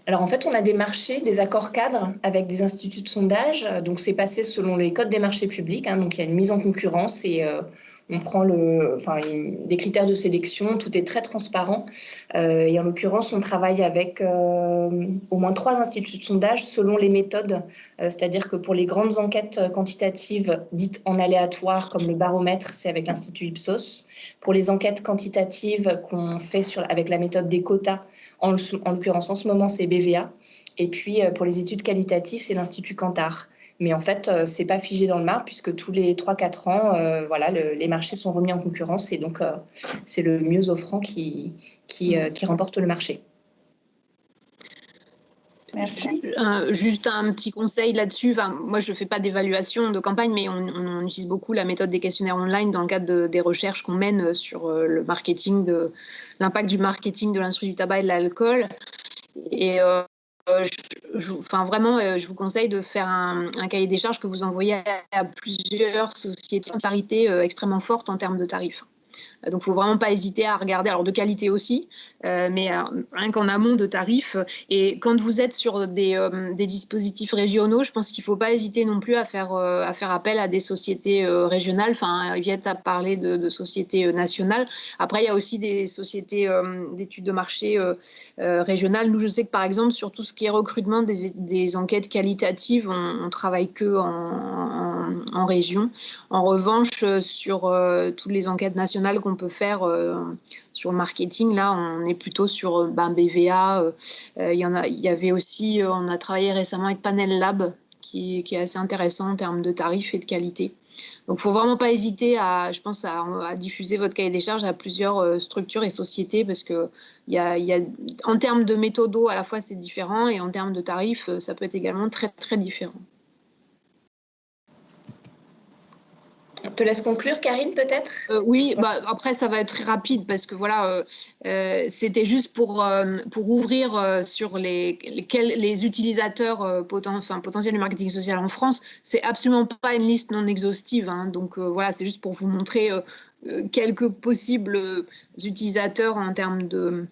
Alors en fait, on a des marchés, des accords cadres avec des instituts de sondage. Donc c'est passé selon les codes des marchés publics. Donc il y a une mise en concurrence et on prend des critères de sélection. Tout est très transparent. Et en l'occurrence, on travaille avec au moins 3 instituts de sondage selon les méthodes. C'est-à-dire que pour les grandes enquêtes quantitatives dites en aléatoire, comme le baromètre, c'est avec l'Institut Ipsos. Pour les enquêtes quantitatives qu'on fait avec la méthode des quotas, en l'occurrence, en ce moment, c'est BVA. Et puis, pour les études qualitatives, c'est l'Institut Kantar. Mais en fait, ce n'est pas figé dans le marbre, puisque tous les 3-4 ans, les marchés sont remis en concurrence. Et donc, c'est le mieux offrant qui remporte le marché. Juste un petit conseil là-dessus. Moi, je ne fais pas d'évaluation de campagne, mais on utilise beaucoup la méthode des questionnaires online dans le cadre des recherches qu'on mène sur le marketing, l'impact du marketing de l'industrie du tabac et de l'alcool. Et je vous conseille de faire un cahier des charges que vous envoyez à plusieurs sociétés de parité extrêmement forte en termes de tarifs. Donc, il ne faut vraiment pas hésiter à regarder, alors de qualité aussi, mais rien qu'en amont de tarifs. Et quand vous êtes sur des dispositifs régionaux, je pense qu'il ne faut pas hésiter non plus à faire appel à des sociétés régionales. Enfin, Yvette a parlé de sociétés nationales. Après, il y a aussi des sociétés d'études de marché régionales. Nous, je sais que par exemple, sur tout ce qui est recrutement des enquêtes qualitatives, on travaille que en région. En revanche, sur toutes les enquêtes nationales qu'on peut faire sur le marketing, là, on est plutôt sur BVA. Il y avait aussi, on a travaillé récemment avec Panel Lab, qui est assez intéressant en termes de tarifs et de qualité. Donc, il ne faut vraiment pas hésiter à diffuser votre cahier des charges à plusieurs structures et sociétés, parce que en termes de méthodo, à la fois, c'est différent, et en termes de tarifs, ça peut être également très, très différent. On te laisse conclure, Karine, peut-être ? Oui, après, ça va être très rapide, parce que voilà, c'était juste pour ouvrir sur les utilisateurs potentiels du marketing social en France. C'est absolument pas une liste non exhaustive, hein, donc voilà, c'est juste pour vous montrer quelques possibles utilisateurs en termes de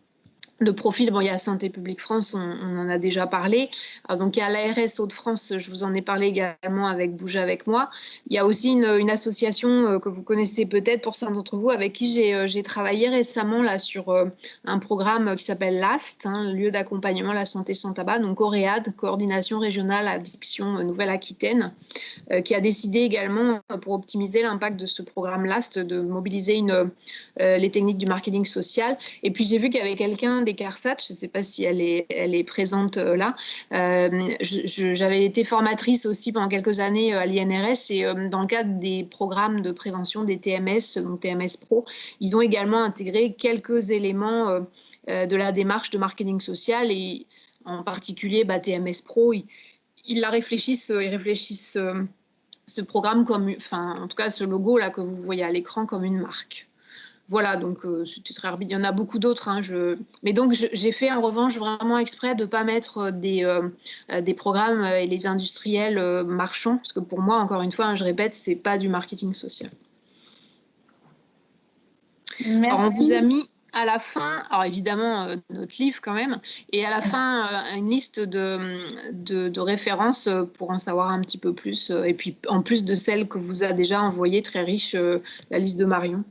profil. Bon, il y a Santé publique France, on en a déjà parlé. Donc, il y a l'ARS Hauts-de-France, je vous en ai parlé également avec Bouge avec moi. Il y a aussi une association que vous connaissez peut-être pour certains d'entre vous, avec qui j'ai travaillé récemment là, sur un programme qui s'appelle LAST, lieu d'accompagnement à la santé sans tabac, donc Coréade, Coordination régionale addiction Nouvelle-Aquitaine, qui a décidé également, pour optimiser l'impact de ce programme LAST, de mobiliser les techniques du marketing social. Et puis, j'ai vu qu'il y avait quelqu'un des CARSAT, je ne sais pas si elle est présente là. J'avais été formatrice aussi pendant quelques années à l'INRS, et dans le cadre des programmes de prévention des TMS, donc TMS Pro, ils ont également intégré quelques éléments de la démarche de marketing social, et en particulier TMS Pro, ils réfléchissent ce programme en tout cas ce logo là que vous voyez à l'écran, comme une marque. Voilà, donc c'était très rapide. Il y en a beaucoup d'autres. Mais donc, j'ai fait en revanche vraiment exprès de ne pas mettre des programmes et les industriels marchands, parce que pour moi, encore une fois, je répète, ce n'est pas du marketing social. Merci. Alors, on vous a mis à la fin, alors évidemment, notre livre quand même, et à la fin, une liste de références pour en savoir un petit peu plus. Et puis, en plus de celles que vous a déjà envoyées, très riche, la liste de Marion.